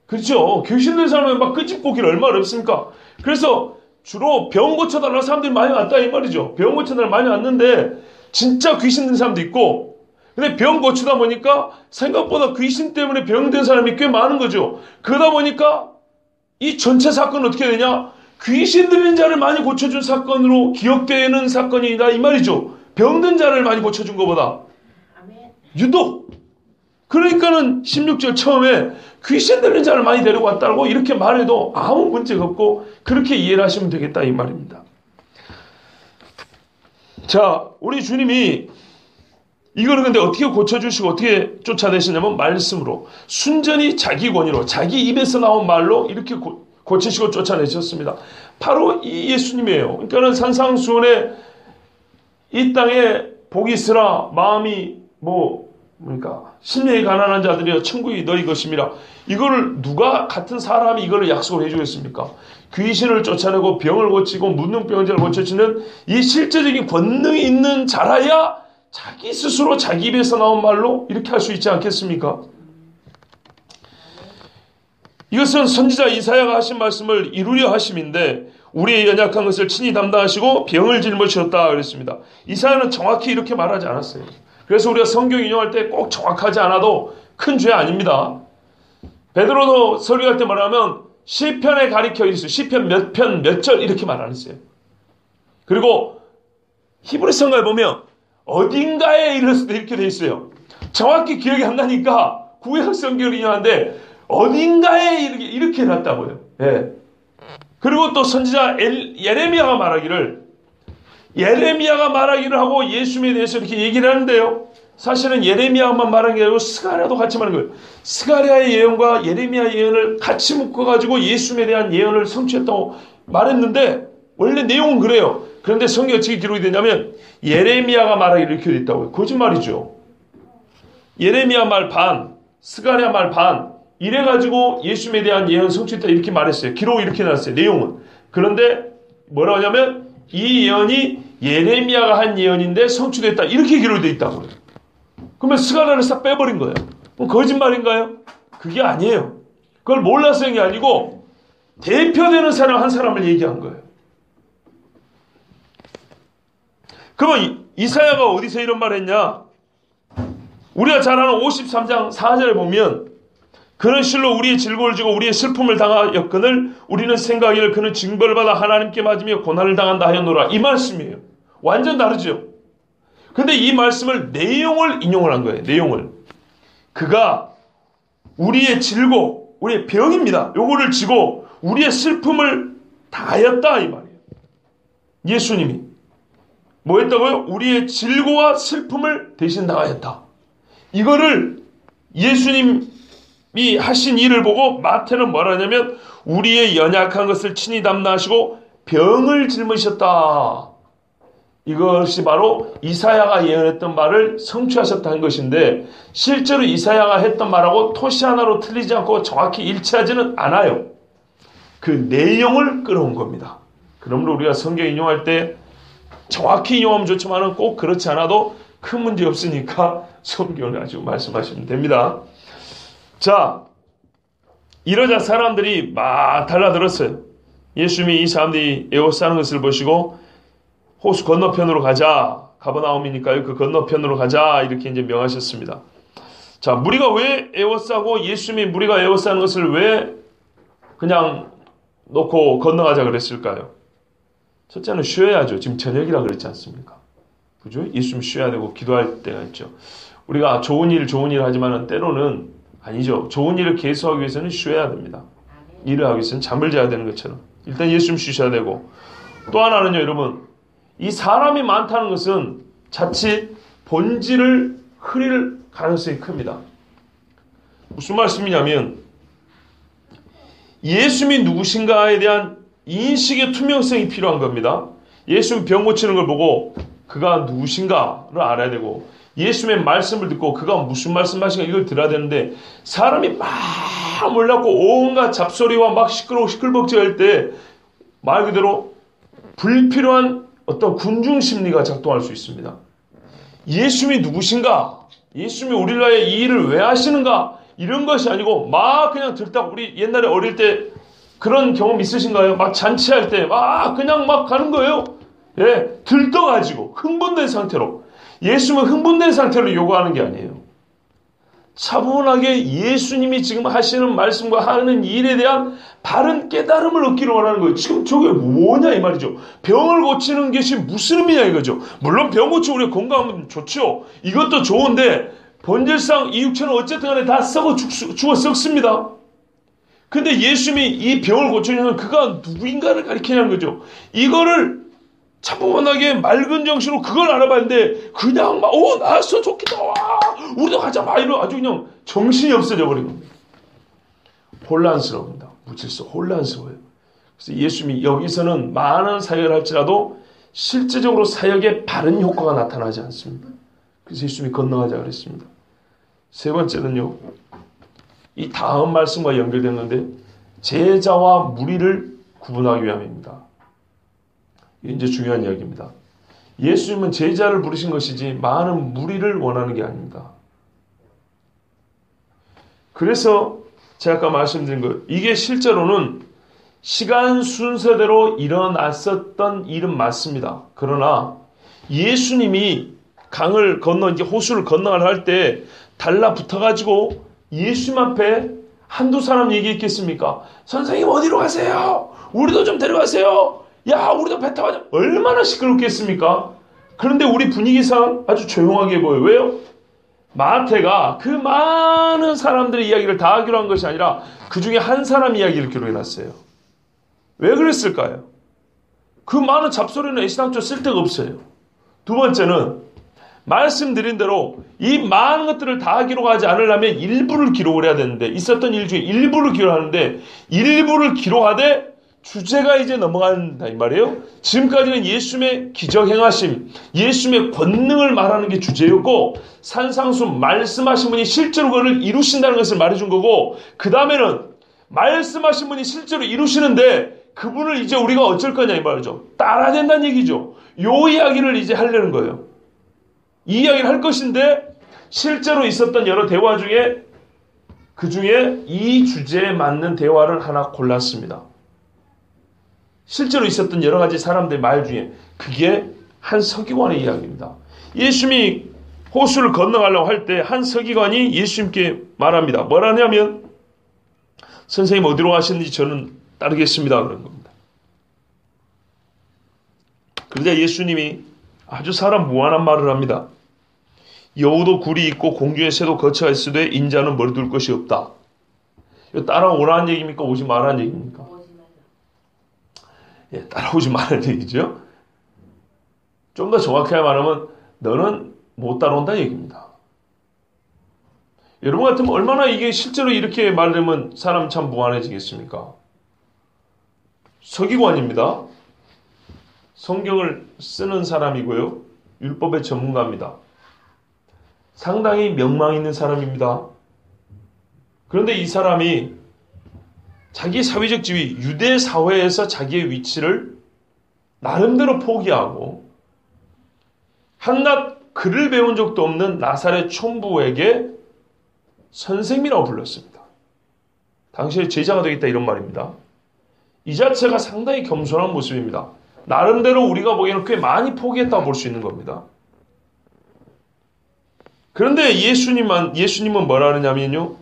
그렇죠? 귀신 들린 사람은 막 끄집고 오기는 얼마나 어렵습니까? 그래서 주로 병 고쳐달라는 사람들이 많이 왔다 이 말이죠. 병 고쳐달라는 많이 왔는데 진짜 귀신 든 사람도 있고 근데 병 고치다 보니까 생각보다 귀신 때문에 병든 사람이 꽤 많은 거죠. 그러다 보니까 이 전체 사건은 어떻게 되냐? 귀신 들린 자를 많이 고쳐준 사건으로 기억되는 사건이다 이 말이죠. 병든 자를 많이 고쳐준 것보다 유독 그러니까는 16절 처음에 귀신 들린 자를 많이 데리고 왔다고 이렇게 말해도 아무 문제가 없고 그렇게 이해를 하시면 되겠다 이 말입니다. 자, 우리 주님이 이거를 근데 어떻게 고쳐주시고 어떻게 쫓아내시냐면 말씀으로 순전히 자기 권위로 자기 입에서 나온 말로 이렇게 고치시고 쫓아내셨습니다. 바로 이 예수님이에요. 그러니까는 산상수훈에 이 땅에 복이 있으라 마음이 심령이 가난한 자들이여 천국이 너희 것임이라. 이거를 누가 같은 사람이 이거를 약속을 해주겠습니까? 귀신을 쫓아내고 병을 고치고 문둥병자를 고쳐주는 이 실제적인 권능이 있는 자라야 자기 스스로 자기 입에서 나온 말로 이렇게 할 수 있지 않겠습니까? 이것은 선지자 이사야가 하신 말씀을 이루려 하심인데 우리의 연약한 것을 친히 담당하시고 병을 짊어지셨다 그랬습니다. 이사야는 정확히 이렇게 말하지 않았어요. 그래서 우리가 성경 인용할 때 꼭 정확하지 않아도 큰 죄 아닙니다. 베드로도 설교할 때 말하면 시편에 가리켜 있어요. 시편 몇 편 몇 절 이렇게 말 안 했어요. 그리고 히브리서가에 보면 어딘가에 이랬을 때 이렇게 돼 있어요. 정확히 기억이 안 나니까 구약 성경을 인용하는데 어딘가에 이렇게 해놨다고요. 예. 그리고 또 선지자 예레미야가 말하기를 하고 예수님에 대해서 이렇게 얘기를 하는데요. 사실은 예레미야만 말한 게 아니고 스가랴도 같이 말한 거예요. 스가랴의 예언과 예레미야 예언을 같이 묶어가지고 예수님에 대한 예언을 성취했다고 말했는데 원래 내용은 그래요. 그런데 성경에 어떻게 기록이 되냐면 예레미야가 말하기를 이렇게 돼 있다고요. 거짓말이죠. 예레미야 말 반, 스가랴 말 반, 이래가지고 예수님에 대한 예언 성취했다 이렇게 말했어요. 기록이 이렇게 나왔어요. 내용은. 그런데 뭐라고 하냐면 이 예언이 예레미야가 한 예언인데 성취됐다 이렇게 기록이 돼 있다고요. 그러면 스가랴를 싹 빼버린 거예요. 그럼 거짓말인가요? 그게 아니에요. 그걸 몰라서 한 게 아니고 대표되는 사람 한 사람을 얘기한 거예요. 그러면 이사야가 어디서 이런 말을 했냐? 우리가 잘 아는 53장 4절에 보면 그는 실로 우리의 즐거움을 주고 우리의 슬픔을 당하였거늘 우리는 생각하기를 그는 징벌을 받아 하나님께 맞으며 고난을 당한다 하였노라. 이 말씀이에요. 완전 다르죠. 근데 이 말씀을 내용을 인용을 한 거예요. 내용을. 그가 우리의 질고 우리의 병입니다. 요거를 지고 우리의 슬픔을 다하였다 이 말이에요. 예수님이 뭐 했다고요? 우리의 질고와 슬픔을 대신 당하였다. 이거를 예수님이 하신 일을 보고 마태는 뭐라 하냐면 우리의 연약한 것을 친히 담당하시고 병을 짊으셨다. 이것이 바로 이사야가 예언했던 말을 성취하셨다는 것인데 실제로 이사야가 했던 말하고 토시 하나로 틀리지 않고 정확히 일치하지는 않아요. 그 내용을 끌어온 겁니다. 그러므로 우리가 성경 인용할 때 정확히 인용하면 좋지만 꼭 그렇지 않아도 큰 문제 없으니까 성경을 가지고 말씀하시면 됩니다. 자, 이러자 사람들이 막 달라들었어요. 예수님이 이 사람들이 에워싸는 것을 보시고 호수 건너편으로 가자. 가버나움이니까요. 그 건너편으로 가자. 이렇게 이제 명하셨습니다. 자, 무리가 왜 에워싸고 예수님이 무리가 에워싸는 것을 왜 그냥 놓고 건너가자 그랬을까요? 첫째는 쉬어야죠. 지금 저녁이라 그랬지 않습니까? 그죠? 예수님 쉬어야 되고 기도할 때가 있죠. 우리가 좋은 일 하지만은 때로는 아니죠. 좋은 일을 계속하기 위해서는 쉬어야 됩니다. 일을 하기 위해서는 잠을 자야 되는 것처럼. 일단 예수님 쉬셔야 되고 또 하나는요, 여러분. 이 사람이 많다는 것은 자칫 본질을 흐릴 가능성이 큽니다. 무슨 말씀이냐면 예수님이 누구신가에 대한 인식의 투명성이 필요한 겁니다. 예수님 병 고치는 걸 보고 그가 누구신가를 알아야 되고 예수님의 말씀을 듣고 그가 무슨 말씀하신가 이걸 들어야 되는데 사람이 막 몰랐고 온갖 잡소리와 막 시끌벅적할 때 말 그대로 불필요한 어떤 군중 심리가 작동할 수 있습니다. 예수님이 누구신가? 예수님이 우리를 위하여 이 일을 왜 하시는가? 이런 것이 아니고 막 그냥 들다가 우리 옛날에 어릴 때 그런 경험 있으신가요? 막 잔치할 때 막 그냥 막 가는 거예요. 예, 들떠가지고 흥분된 상태로. 예수님은 흥분된 상태로 요구하는 게 아니에요. 차분하게 예수님이 지금 하시는 말씀과 하는 일에 대한 바른 깨달음을 얻기를 원하는 거예요. 지금 저게 뭐냐 이 말이죠. 병을 고치는 것이 무슨 의미냐 이거죠. 물론 병 고치고 우리가 건강하면 좋죠. 이것도 좋은데 본질상 이 육체는 어쨌든 간에 다 썩어 죽어 썩습니다. 근데 예수님이 이 병을 고치려면 그가 누구인가를 가리키냐는 거죠. 이거를 차분하게 맑은 정신으로 그걸 알아봤는데 그냥 막 나왔어 좋겠다 와 우리도 가자 막 이러 아주 그냥 정신이 없어져 버린 겁니다. 혼란스러웁니다. 무질서 혼란스러워요. 그래서 예수님이 여기서는 많은 사역을 할지라도 실제적으로 사역에 바른 효과가 나타나지 않습니다. 그래서 예수님이 건너가자 그랬습니다. 세 번째는요. 이 다음 말씀과 연결되는데 제자와 무리를 구분하기 위함입니다. 이게 이제 중요한 이야기입니다. 예수님은 제자를 부르신 것이지 많은 무리를 원하는 게 아닙니다. 그래서 제가 아까 말씀드린 거 이게 실제로는 시간 순서대로 일어났었던 일은 맞습니다. 그러나 예수님이 강을 건너 이제 호수를 건너가려 할 때 달라붙어가지고 예수님 앞에 한두 사람 얘기했겠습니까? 선생님 어디로 가세요? 우리도 좀 데려가세요. 야 우리도 배 타고 가자. 얼마나 시끄럽겠습니까? 그런데 우리 분위기상 아주 조용하게 보여요. 왜요? 마태가 그 많은 사람들의 이야기를 다 기록한 것이 아니라 그 중에 한 사람 이야기를 기록해놨어요. 왜 그랬을까요? 그 많은 잡소리는 애시당초 쓸데가 없어요. 두 번째는 말씀드린 대로 이 많은 것들을 다 기록하지 않으려면 일부를 기록을 해야 되는데, 있었던 일 중에 일부를 기록하는데, 일부를 기록하되 주제가 이제 넘어간다 이 말이에요. 지금까지는 예수님의 기적 행하심, 예수님의 권능을 말하는 게 주제였고, 산상수 말씀하신 분이 실제로 그걸 이루신다는 것을 말해준 거고, 그 다음에는 말씀하신 분이 실제로 이루시는데 그분을 이제 우리가 어쩔 거냐 이 말이죠. 따라야 된다는 얘기죠. 요 이야기를 이제 하려는 거예요. 이 이야기를 할 것인데, 실제로 있었던 여러 대화 중에 그 중에 이 주제에 맞는 대화를 하나 골랐습니다. 실제로 있었던 여러 가지 사람들의 말 중에 그게 한 서기관의 이야기입니다. 예수님이 호수를 건너가려고 할 때 한 서기관이 예수님께 말합니다. 뭐라냐면, 선생님 어디로 가시는지 저는 따르겠습니다, 그런 겁니다. 그러자 예수님이 아주 사람 무한한 말을 합니다. 여우도 굴이 있고 공중의 새도 거처가 있으되 인자는 머리 둘 것이 없다. 이거 따라오라는 얘기입니까? 오지 말라는 얘기입니까? 예, 따라오지 말라는 얘기죠. 좀 더 정확하게 말하면 너는 못 따라온다는 얘기입니다. 여러분 같으면 얼마나 이게 실제로 이렇게 말하면 사람 참 무한해지겠습니까? 서기관입니다. 성경을 쓰는 사람이고요. 율법의 전문가입니다. 상당히 명망 있는 사람입니다. 그런데 이 사람이 자기 사회적 지위, 유대 사회에서 자기의 위치를 나름대로 포기하고 한낱 글을 배운 적도 없는 나사렛 촌부에게 선생님이라고 불렀습니다. 당시에 제자가 되겠다 이런 말입니다. 이 자체가 상당히 겸손한 모습입니다. 나름대로 우리가 보기에는 꽤 많이 포기했다고 볼 수 있는 겁니다. 그런데 예수님은 뭐라 하느냐면요.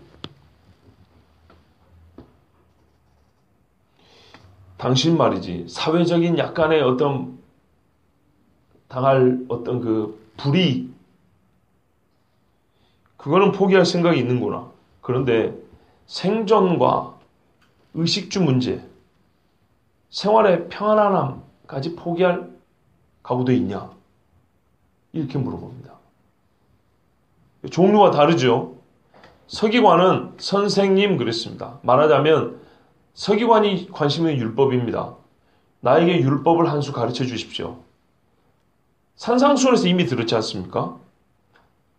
당신 말이지 사회적인 약간의 어떤 당할 어떤 그 불이익, 그거는 포기할 생각이 있는구나. 그런데 생존과 의식주 문제, 생활의 평안함까지 포기할 각오도 있냐? 이렇게 물어봅니다. 종류가 다르죠. 서기관은 선생님 그랬습니다. 말하자면 서기관이 관심 있는 율법입니다. 나에게 율법을 한 수 가르쳐 주십시오. 산상수훈에서 이미 들었지 않습니까?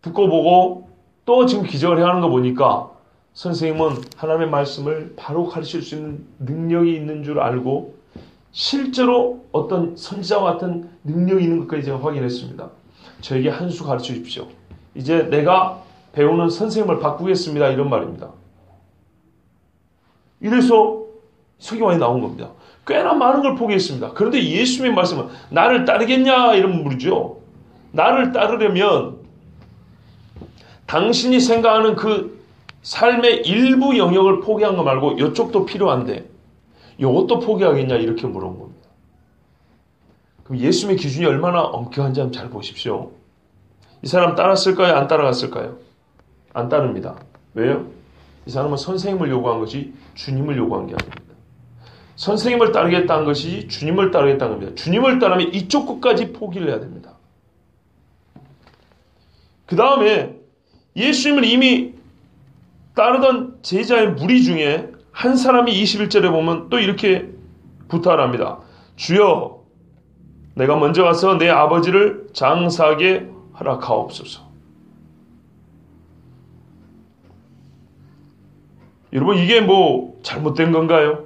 듣고 보고 또 지금 기적을 해하는 거 보니까 선생님은 하나님의 말씀을 바로 가르칠 수 있는 능력이 있는 줄 알고 실제로 어떤 선지자와 같은 능력이 있는 것까지 제가 확인했습니다. 저에게 한 수 가르쳐 주십시오. 이제 내가 배우는 선생님을 바꾸겠습니다. 이런 말입니다. 이래서 서기관이 나온 겁니다. 꽤나 많은 걸 포기했습니다. 그런데 예수님의 말씀은 나를 따르겠냐 이런 물이죠. 나를 따르려면 당신이 생각하는 그 삶의 일부 영역을 포기한 거 말고 이쪽도 필요한데 이것도 포기하겠냐 이렇게 물어본 겁니다. 그럼 예수님의 기준이 얼마나 엄격한지 한번 잘 보십시오. 이 사람 따랐을까요? 안 따라갔을까요? 안 따릅니다. 왜요? 이 사람은 선생님을 요구한 것이 주님을 요구한 게 아닙니다. 선생님을 따르겠다는 것이 주님을 따르겠다는 겁니다. 주님을 따르면 이쪽 끝까지 포기를 해야 됩니다. 그 다음에 예수님을 이미 따르던 제자의 무리 중에 한 사람이 21절에 보면 또 이렇게 부탁을 합니다. 주여, 내가 먼저 가서 내 아버지를 장사하게 허락하옵소서. 여러분 이게 뭐 잘못된 건가요?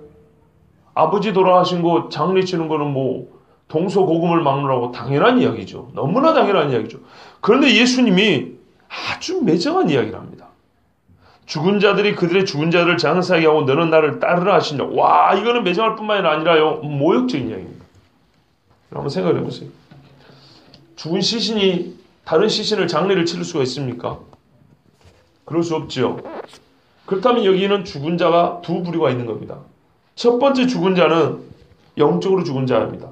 아버지 돌아가신 거 장례 치는 거는 뭐 동서고금을 막느라고 당연한 이야기죠. 너무나 당연한 이야기죠. 그런데 예수님이 아주 매정한 이야기를 합니다. 죽은 자들이 그들의 죽은 자들을 장사하게 하고 너는 나를 따르라 하시냐. 와, 이거는 매정할 뿐만이 아니라요, 모욕적인 이야기입니다. 한번 생각해 보세요. 죽은 시신이 다른 시신을 장례를 치를 수가 있습니까? 그럴 수 없죠. 그렇다면 여기는 죽은 자가 두 부류가 있는 겁니다. 첫 번째 죽은 자는 영적으로 죽은 자입니다.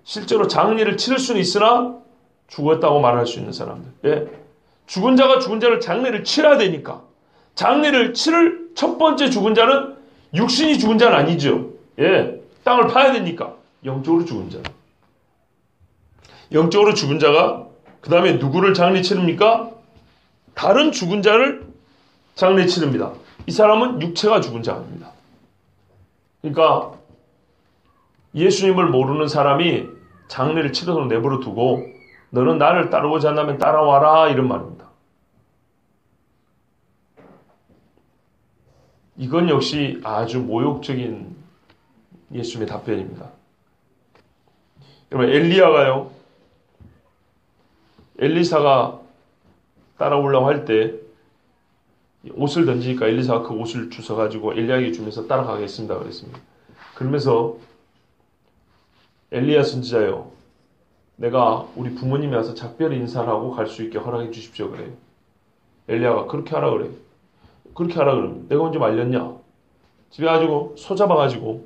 실제로 장례를 치를 수는 있으나 죽었다고 말할 수 있는 사람들. 예. 죽은 자가 죽은 자를 장례를 치러야 되니까. 장례를 치를 첫 번째 죽은 자는 육신이 죽은 자는 아니죠. 예. 땅을 파야 되니까. 영적으로 죽은 자. 영적으로 죽은 자가 그 다음에 누구를 장례 치릅니까? 다른 죽은 자를 장례 치릅니다. 이 사람은 육체가 죽은 자입니다. 그러니까 예수님을 모르는 사람이 장례를 치러서 내버려 두고 너는 나를 따르고자 한다면 따라와라 이런 말입니다. 이건 역시 아주 모욕적인 예수님의 답변입니다. 여러분 엘리야가요. 엘리사가 따라오려고 할 때 옷을 던지니까 엘리사가 그 옷을 주워가지고 엘리야에게 주면서 따라가겠습니다 그랬습니다. 그러면서 엘리야 선지자요. 내가 우리 부모님이 와서 작별 인사를 하고 갈 수 있게 허락해 주십시오 그래요. 엘리야가 그렇게 하라 그래요. 그렇게 하라 그러면 내가 언제 말렸냐? 집에 가지고 소 잡아가지고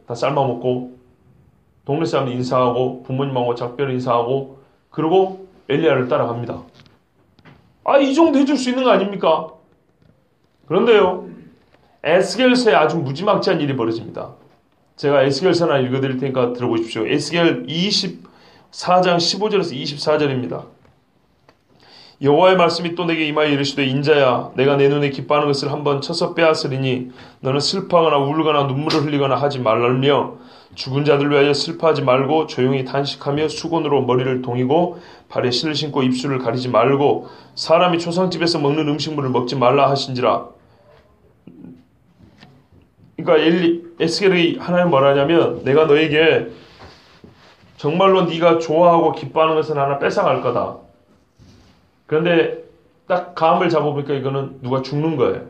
다 삶아먹고 동네 사람들 인사하고 부모님하고 작별 인사하고 그리고 엘리야를 따라갑니다. 이 정도 해줄 수 있는 거 아닙니까? 그런데요. 에스겔서에 아주 무지막지한 일이 벌어집니다. 제가 에스겔서 하나 읽어드릴 테니까 들어보십시오. 에스겔 24장 15절에서 24절입니다. 여호와의 말씀이 또 내게 임하여 이르시되 인자야 내가 내 눈에 기뻐하는 것을 한번 쳐서 빼앗으리니 너는 슬퍼하거나 울거나 눈물을 흘리거나 하지 말라며 죽은 자들 위하여 슬퍼하지 말고 조용히 단식하며 수건으로 머리를 동이고 발에 신을 신고 입술을 가리지 말고 사람이 초상집에서 먹는 음식물을 먹지 말라 하신지라. 그러니까 에스겔이 하나님 뭐라 하냐면 내가 너에게 정말로 네가 좋아하고 기뻐하는 것은 하나 뺏어갈 거다. 그런데 딱 감을 잡아보니까 이거는 누가 죽는 거예요.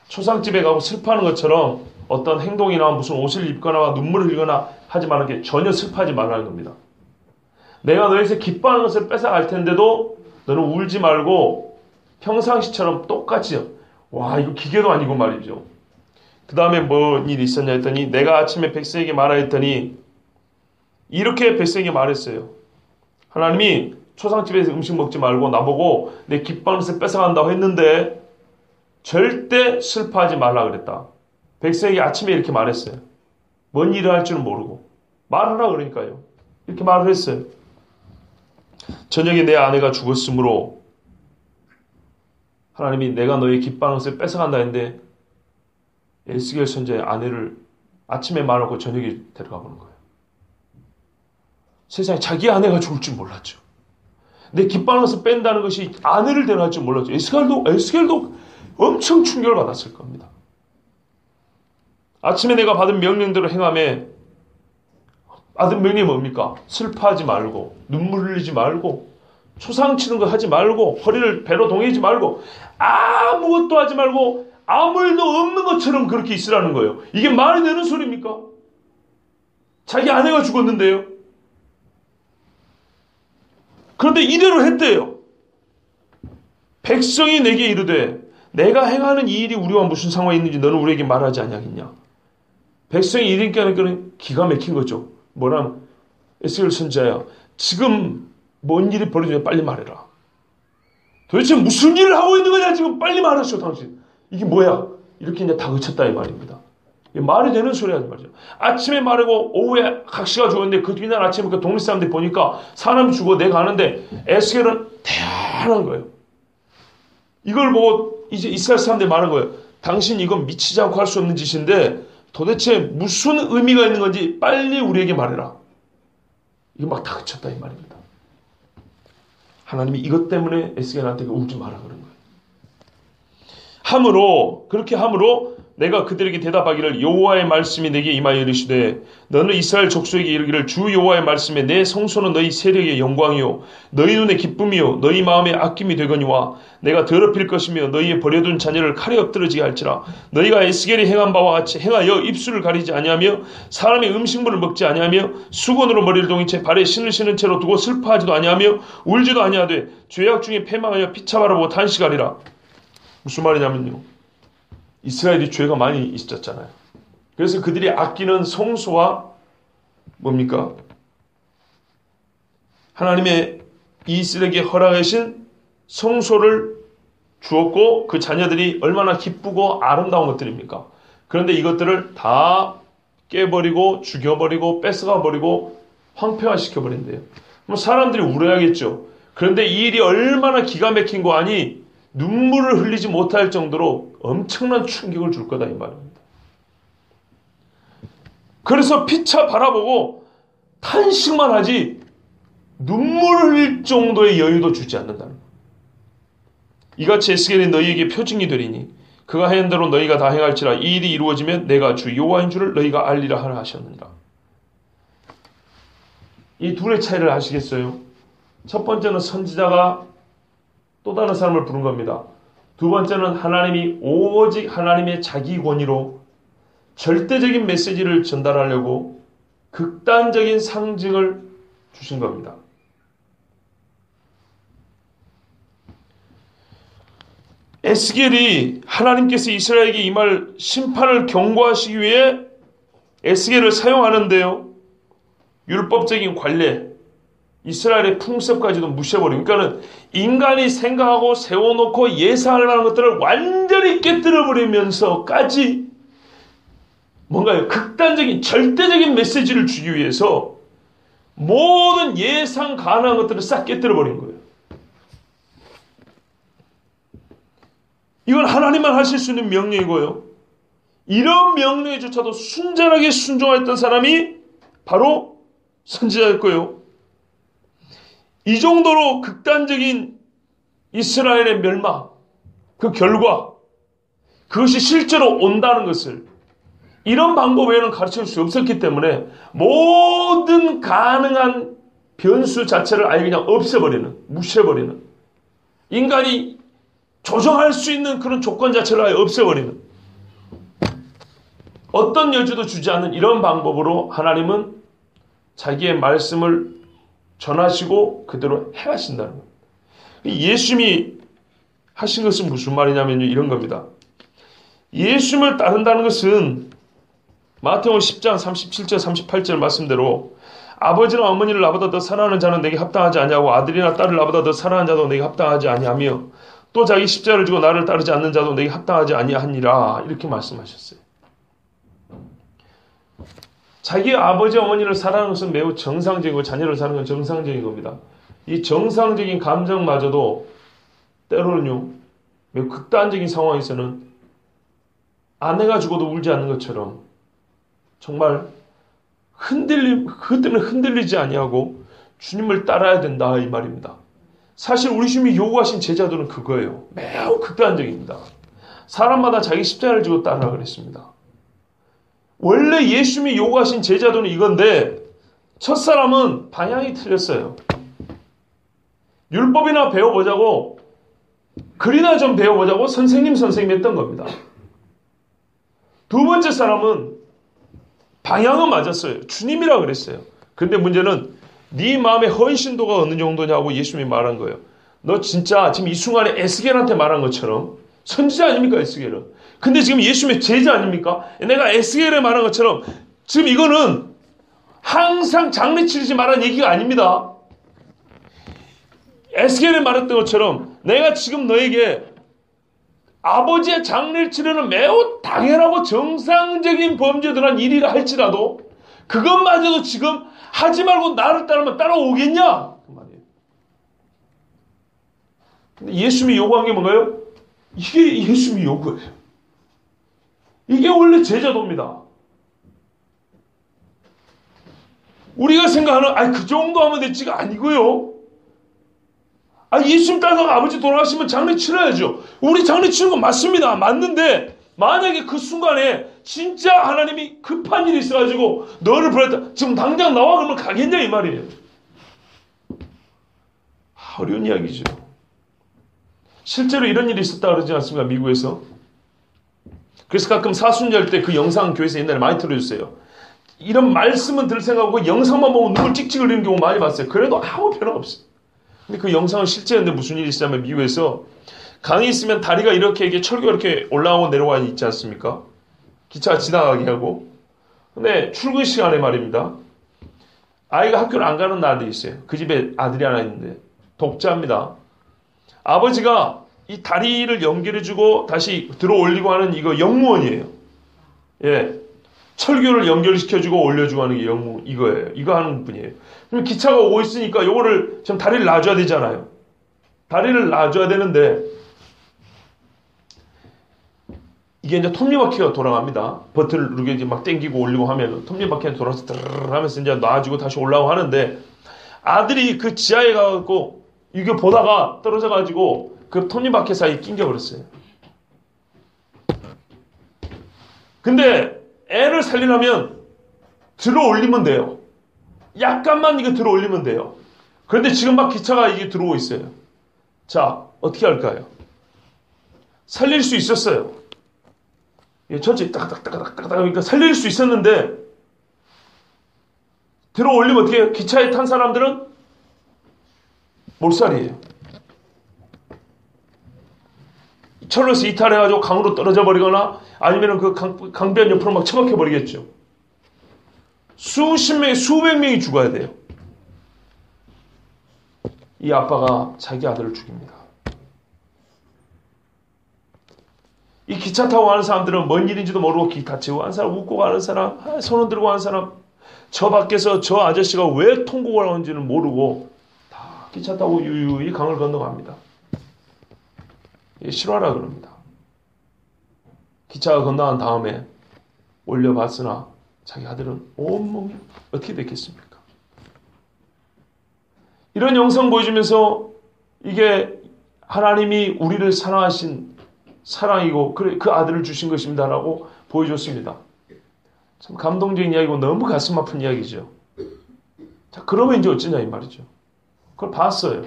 초상집에 가고 슬퍼하는 것처럼 어떤 행동이나 무슨 옷을 입거나 눈물을 흘리거나 하지 말라는 게 전혀 슬퍼하지 말라는 겁니다. 내가 너에서 기뻐하는 것을 뺏어갈 텐데도 너는 울지 말고 평상시처럼 똑같이 이거 기계도 아니고 말이죠. 그 다음에 뭔 일이 있었냐 했더니 내가 아침에 백성에게 말하였더니 이렇게 백성에게 말했어요. 하나님이 초상집에서 음식 먹지 말고 나보고 내 기뻐하는 것을 뺏어간다고 했는데 절대 슬퍼하지 말라 그랬다. 백성에게 아침에 이렇게 말했어요. 뭔 일을 할 줄은 모르고 말하라 그러니까요. 이렇게 말을 했어요. 저녁에 내 아내가 죽었으므로 하나님이 내가 너의 기뻐하는 것을 뺏어간다 했는데 에스겔 선지자의 아내를 아침에 말하고 저녁에 데려가 보는 거예요. 세상에 자기 아내가 죽을 줄 몰랐죠. 내 기뻐하는 것을 뺀다는 것이 아내를 데려갈 줄 몰랐죠. 에스겔도 엄청 충격을 받았을 겁니다. 아침에 내가 받은 명령대로 행하며 받은 명령이 뭡니까? 슬퍼하지 말고 눈물 흘리지 말고 초상 치는 거 하지 말고 허리를 배로 동이지 말고 아무것도 하지 말고 아무 일도 없는 것처럼 그렇게 있으라는 거예요. 이게 말이 되는 소리입니까? 자기 아내가 죽었는데요. 그런데 이대로 했대요. 백성이 내게 이르되 내가 행하는 이 일이 우리와 무슨 상관이 있는지 너는 우리에게 말하지 아니하겠냐. 백성이 이르니까 기가 막힌 거죠. 뭐라면 에스겔 선지자야 지금 뭔 일이 벌어지냐 빨리 말해라. 도대체 무슨 일을 하고 있는 거냐 지금 빨리 말하시오 당신. 이게 뭐야? 이렇게 이제 다그쳤다 이 말입니다. 말이 되는 소리 하지 말이죠. 아침에 말하고 오후에 각시가 죽었는데 그 뒤날 아침에 그 동네 사람들이 보니까 사람이 죽어 내가 아는데 에스겔은 태연한 거예요. 이걸 보고 이제 이스라엘 사람들이 말한 거예요. 당신 이건 미치지 않고 할 수 없는 짓인데 도대체 무슨 의미가 있는 건지 빨리 우리에게 말해라. 이거 막 다그쳤다 이 말입니다. 하나님이 이것 때문에 에스겔한테 울지 마라 그런 거예요. 그렇게 함으로 내가 그들에게 대답하기를 여호와의 말씀이 내게 임하여 이르시되 너는 이스라엘 족속에게 이르기를 주 여호와의 말씀에 내 성소는 너희 세력의 영광이요 너희 눈의 기쁨이요 너희 마음의 아낌이 되거니와 내가 더럽힐 것이며 너희의 버려둔 자녀를 칼에 엎드러지게 할지라 너희가 에스겔이 행한 바와 같이 행하여 입술을 가리지 아니하며 사람의 음식물을 먹지 아니하며 수건으로 머리를 동인 채 발에 신을 신은 채로 두고 슬퍼하지도 아니하며 울지도 아니하되 죄악 중에 패망하여 피차 바라보고 단식하리라. 무슨 말이냐면요. 이스라엘이 죄가 많이 있었잖아요. 그래서 그들이 아끼는 성소와 뭡니까? 하나님의 이스라엘에게 허락하신 성소를 주었고 그 자녀들이 얼마나 기쁘고 아름다운 것들입니까? 그런데 이것들을 다 깨버리고 죽여버리고 뺏어가버리고 황폐화시켜버린대요. 뭐 사람들이 울어야겠죠. 그런데 이 일이 얼마나 기가 막힌 거 아니 눈물을 흘리지 못할 정도로 엄청난 충격을 줄 거다 이 말입니다. 그래서 피차 바라보고 탄식만 하지 눈물을 흘릴 정도의 여유도 주지 않는다는 거예요. 이같이 에스겔이 너희에게 표징이 되리니 그가 행한 대로 너희가 다 행할지라. 이 일이 이루어지면 내가 주 여호와인 줄을 너희가 알리라 하라 하셨느니라. 이 둘의 차이를 아시겠어요? 첫 번째는 선지자가 또 다른 사람을 부른 겁니다. 두 번째는 하나님이 오직 하나님의 자기 권위로 절대적인 메시지를 전달하려고 극단적인 상징을 주신 겁니다. 에스겔이 하나님께서 이스라엘에게 임할 심판을 경고하시기 위해 에스겔을 사용하는데요. 율법적인 관례, 이스라엘의 풍습까지도 무시해버리고, 그러니까는 인간이 생각하고 세워놓고 예상할 만한 것들을 완전히 깨뜨려버리면서까지 뭔가요? 극단적인 절대적인 메시지를 주기 위해서 모든 예상 가능한 것들을 싹 깨뜨려버린 거예요. 이건 하나님만 하실 수 있는 명령이고요. 이런 명령에조차도 순전하게 순종했던 사람이 바로 선지자였고요. 이 정도로 극단적인 이스라엘의 멸망, 그 결과, 그것이 실제로 온다는 것을 이런 방법 외에는 가르칠 수 없었기 때문에 모든 가능한 변수 자체를 아예 그냥 없애버리는, 무시해버리는, 인간이 조정할 수 있는 그런 조건 자체를 아예 없애버리는, 어떤 여지도 주지 않는 이런 방법으로 하나님은 자기의 말씀을 전하시고 그대로 행하신다는 거예요. 예수님이 하신 것은 무슨 말이냐면요, 이런 겁니다. 예수님을 따른다는 것은 마태복음 10장 37절 38절 말씀대로 아버지나 어머니를 나보다 더 사랑하는 자는 내게 합당하지 아니하고 아들이나 딸을 나보다 더 사랑하는 자도 내게 합당하지 아니하며 또 자기 십자가를 지고 나를 따르지 않는 자도 내게 합당하지 아니하니라, 이렇게 말씀하셨어요. 자기 아버지 어머니를 사랑하는 것은 매우 정상적이고 자녀를 사랑하는 건 정상적인 겁니다. 이 정상적인 감정마저도 때로는요, 매우 극단적인 상황에서는 아내가 죽어도 울지 않는 것처럼 정말 그것 때문에 흔들리지 아니하고 주님을 따라야 된다 이 말입니다. 사실 우리 주님이 요구하신 제자도는 그거예요. 매우 극단적입니다. 사람마다 자기 십자가를 지고 따르라 그랬습니다. 원래 예수님이 요구하신 제자도는 이건데 첫사람은 방향이 틀렸어요. 율법이나 배워보자고, 글이나 좀 배워보자고 선생님 했던 겁니다. 두 번째 사람은 방향은 맞았어요. 주님이라고 그랬어요. 근데 문제는 네 마음의 헌신도가 어느 정도냐고 예수님이 말한 거예요. 너 진짜 지금 이 순간에 에스겔한테 말한 것처럼 선지자 아닙니까, 에스겔은? 근데 지금 예수님의 제자 아닙니까? 내가 에스겔에 말한 것처럼 지금 이거는 항상 장례 치르지 말라는 얘기가 아닙니다. 에스겔에 말했던 것처럼 내가 지금 너에게 아버지의 장례를 치르는 매우 당연하고 정상적인 범죄들한 일이라 할지라도 그것마저도 지금 하지 말고 나를 따르면 따라오겠냐? 그 말이에요. 근데 예수님이 요구한 게 뭔가요? 이게 예수님이 요구해요. 이게 원래 제자도입니다. 우리가 생각하는 그 정도 하면 됐지가 아니고요. 예수님 따라서 아버지 돌아가시면 장례 치러야죠. 우리 장례 치는 건 맞습니다. 맞는데 만약에 그 순간에 진짜 하나님이 급한 일이 있어가지고 너를 보냈다, 지금 당장 나와 그러면 가겠냐 이 말이에요. 어려운 이야기죠. 실제로 이런 일이 있었다 그러지 않습니까, 미국에서? 그래서 가끔 사순절 때 그 영상 교회에서 옛날에 많이 틀어줬어요. 이런 말씀은 들 생각하고 영상만 보면 눈물 찍찍 흘리는 경우 많이 봤어요. 그래도 아무 변화 없어요. 근데 그 영상은 실제였는데 무슨 일이 있었냐면 미국에서 강이 있으면 다리가 이렇게 철교가 이렇게 올라오고 내려와 있지 않습니까? 기차가 지나가게 하고. 근데 출근 시간에 말입니다. 아이가 학교를 안 가는 날이 있어요. 그 집에 아들이 하나 있는데 독자입니다. 아버지가 이 다리를 연결해주고 다시 들어 올리고 하는 이거 영무원이에요. 예. 철교를 연결시켜주고 올려주고 하는 게 이거예요. 이거 하는 분이에요. 그럼 기차가 오고 있으니까 요거를 지금 다리를 놔줘야 되잖아요. 다리를 놔줘야 되는데 이게 이제 톱니바퀴가 돌아갑니다. 버튼을 누르게 이제 막 당기고 올리고 하면 톱니바퀴가 돌아서 드르르 하면서 이제 놔주고 다시 올라오고 하는데 아들이 그 지하에 가고 이게 보다가 떨어져가지고 그 톱니바퀴 사이에 낑겨버렸어요. 근데 애를 살리려면 들어 올리면 돼요. 약간만 이거 들어 올리면 돼요. 그런데 지금 막 기차가 이게 들어오고 있어요. 자, 어떻게 할까요? 살릴 수 있었어요. 천천히 따닥따닥따닥따닥 그러니까 살릴 수 있었는데 들어 올리면 어떻게 해요? 기차에 탄 사람들은 몰살이에요. 철로에서 이탈해가지고 강으로 떨어져 버리거나 아니면 그 강변 옆으로 막 처박혀 버리겠죠. 수십 명이, 수백 명이 죽어야 돼요. 이 아빠가 자기 아들을 죽입니다. 이 기차 타고 가는 사람들은 뭔 일인지도 모르고 기타 치고 가는 사람, 웃고 가는 사람, 손을 들고 가는 사람, 저 밖에서 저 아저씨가 왜 통곡을 하는지는 모르고 다 기차 타고 유유히 강을 건너갑니다. 실화라 그럽니다. 기차가 건너간 다음에 올려봤으나 자기 아들은 온몸이 어떻게 됐겠습니까? 이런 영상 보여주면서 이게 하나님이 우리를 사랑하신 사랑이고 그 아들을 주신 것입니다라고 보여줬습니다. 참 감동적인 이야기고 너무 가슴 아픈 이야기죠. 자, 그러면 이제 어쩌냐 이 말이죠. 그걸 봤어요.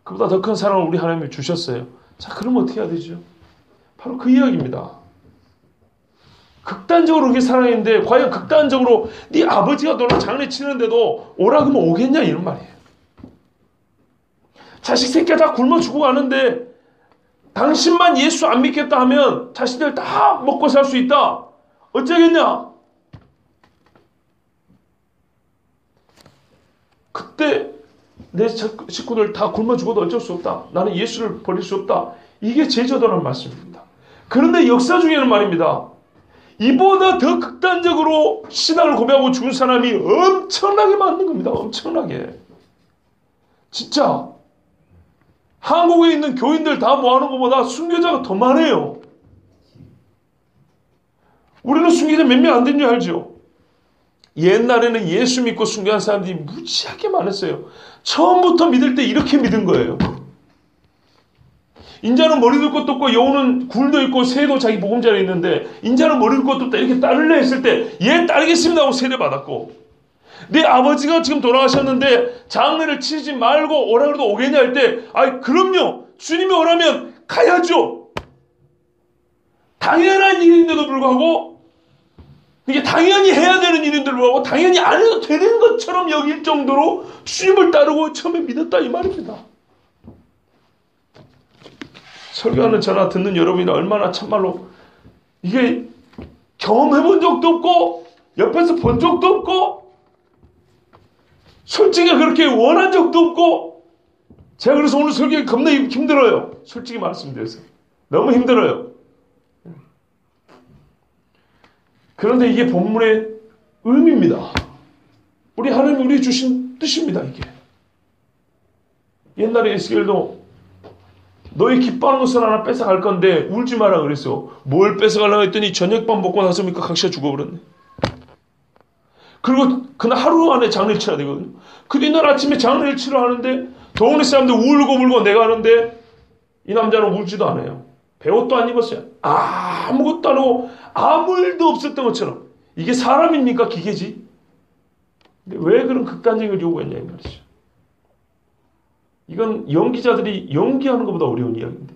그보다 더 큰 사랑을 우리 하나님이 주셨어요. 자, 그러면 어떻게 해야 되죠? 바로 그 이야기입니다. 극단적으로 그렇게 사랑했는데 과연 극단적으로 네 아버지가 너랑 장난치는데도 오라 그러면 오겠냐 이런 말이에요. 자식 새끼가 다 굶어 죽고 가는데 당신만 예수 안 믿겠다 하면 자식들 다 먹고 살 수 있다. 어쩌겠냐? 그때 내 식구들 다 굶어 죽어도 어쩔 수 없다. 나는 예수를 버릴 수 없다. 이게 제자도라는 말씀입니다. 그런데 역사 중에는 말입니다. 이보다 더 극단적으로 신앙을 고백하고 죽은 사람이 엄청나게 많은 겁니다. 엄청나게. 진짜 한국에 있는 교인들 다 모아놓은 것보다 순교자가 더 많아요. 우리는 순교자 몇 명 안 된 줄 알죠? 옛날에는 예수 믿고 순교한 사람들이 무지하게 많았어요. 처음부터 믿을 때 이렇게 믿은 거예요. 인자는 머리도 것도 없고 여우는 굴도 있고 새도 자기 보금자리에 있는데 인자는 머리도 것도 없다 이렇게 따르려 했을 때 얘 따르겠습니다 하고 세례받았고 내 아버지가 지금 돌아가셨는데 장례를 치지 말고 오라 그래도 오겠냐 할 때 아이 그럼요 주님이 오라면 가야죠. 당연한 일인데도 불구하고 이게 당연히 해야 되는 일인데도 불구하고 당연히 안 해도 되는 것처럼 여길 정도로 주님을 따르고 처음에 믿었다 이 말입니다. 설교하는 저나 듣는 여러분이 얼마나 참말로 이게 경험해본 적도 없고 옆에서 본 적도 없고 솔직히 그렇게 원한 적도 없고 제가 그래서 오늘 설교가 겁나 힘들어요. 솔직히 말씀드려서 너무 힘들어요. 그런데 이게 본문의 의미입니다. 우리 하나님이 우리 주신 뜻입니다. 이게 옛날에 에스겔도 너희 기뻐하는 것을 하나 뺏어갈 건데 울지 마라 그랬어. 뭘 뺏어가려고 했더니 저녁밥 먹고 나서니까 각시가 죽어버렸네. 그리고 그날 하루 안에 장례를 치러야 되거든요. 그 뒤날 아침에 장례를 치러 하는데 동네 사람들 울고 내가 하는데 이 남자는 울지도 않아요. 배옷도 안 입었어요. 아무것도 안 하고 아무 일도 없었던 것처럼. 이게 사람입니까? 기계지? 근데 왜 그런 극단적인 걸 요구했냐 이 말이죠. 이건 연기자들이 연기하는 것보다 어려운 이야기인데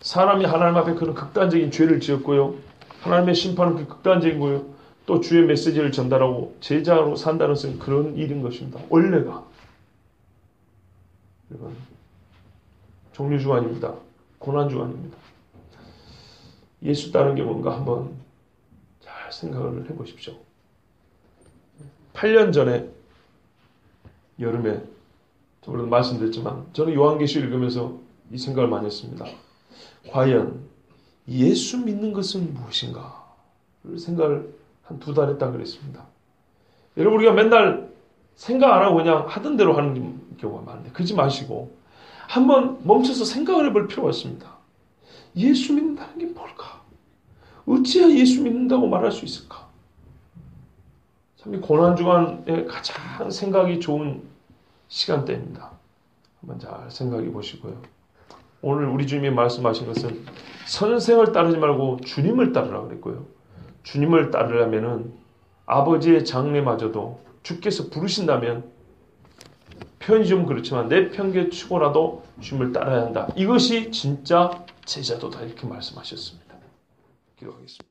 사람이 하나님 앞에 그런 극단적인 죄를 지었고요. 하나님의 심판은 그 극단적인 거예요. 또 주의 메시지를 전달하고 제자로 산다는 것은 그런 일인 것입니다. 원래가. 이건 종류주간입니다. 고난주간입니다. 예수 따르는 게 뭔가 한번 잘 생각을 해보십시오. 8년 전에 여름에 저번에도 말씀드렸지만 저는 요한계시를 읽으면서 이 생각을 많이 했습니다. 과연 예수 믿는 것은 무엇인가? 생각을 한 2달 했다 그랬습니다. 여러분, 우리가 맨날 생각 안 하고 그냥 하던 대로 하는 경우가 많은데 그러지 마시고 한번 멈춰서 생각을 해볼 필요가 있습니다. 예수 믿는다는 게 뭘까? 어찌해야 예수 믿는다고 말할 수 있을까? 참 이 고난주간에 가장 생각이 좋은 시간대입니다. 한번 잘 생각해 보시고요. 오늘 우리 주님이 말씀하신 것은 선생을 따르지 말고 주님을 따르라 그랬고요. 주님을 따르려면은 아버지의 장래마저도 주께서 부르신다면 표현이 좀 그렇지만 내 편견 치고라도 주님을 따라야 한다. 이것이 진짜 제자도다 이렇게 말씀하셨습니다. 기도하겠습니다.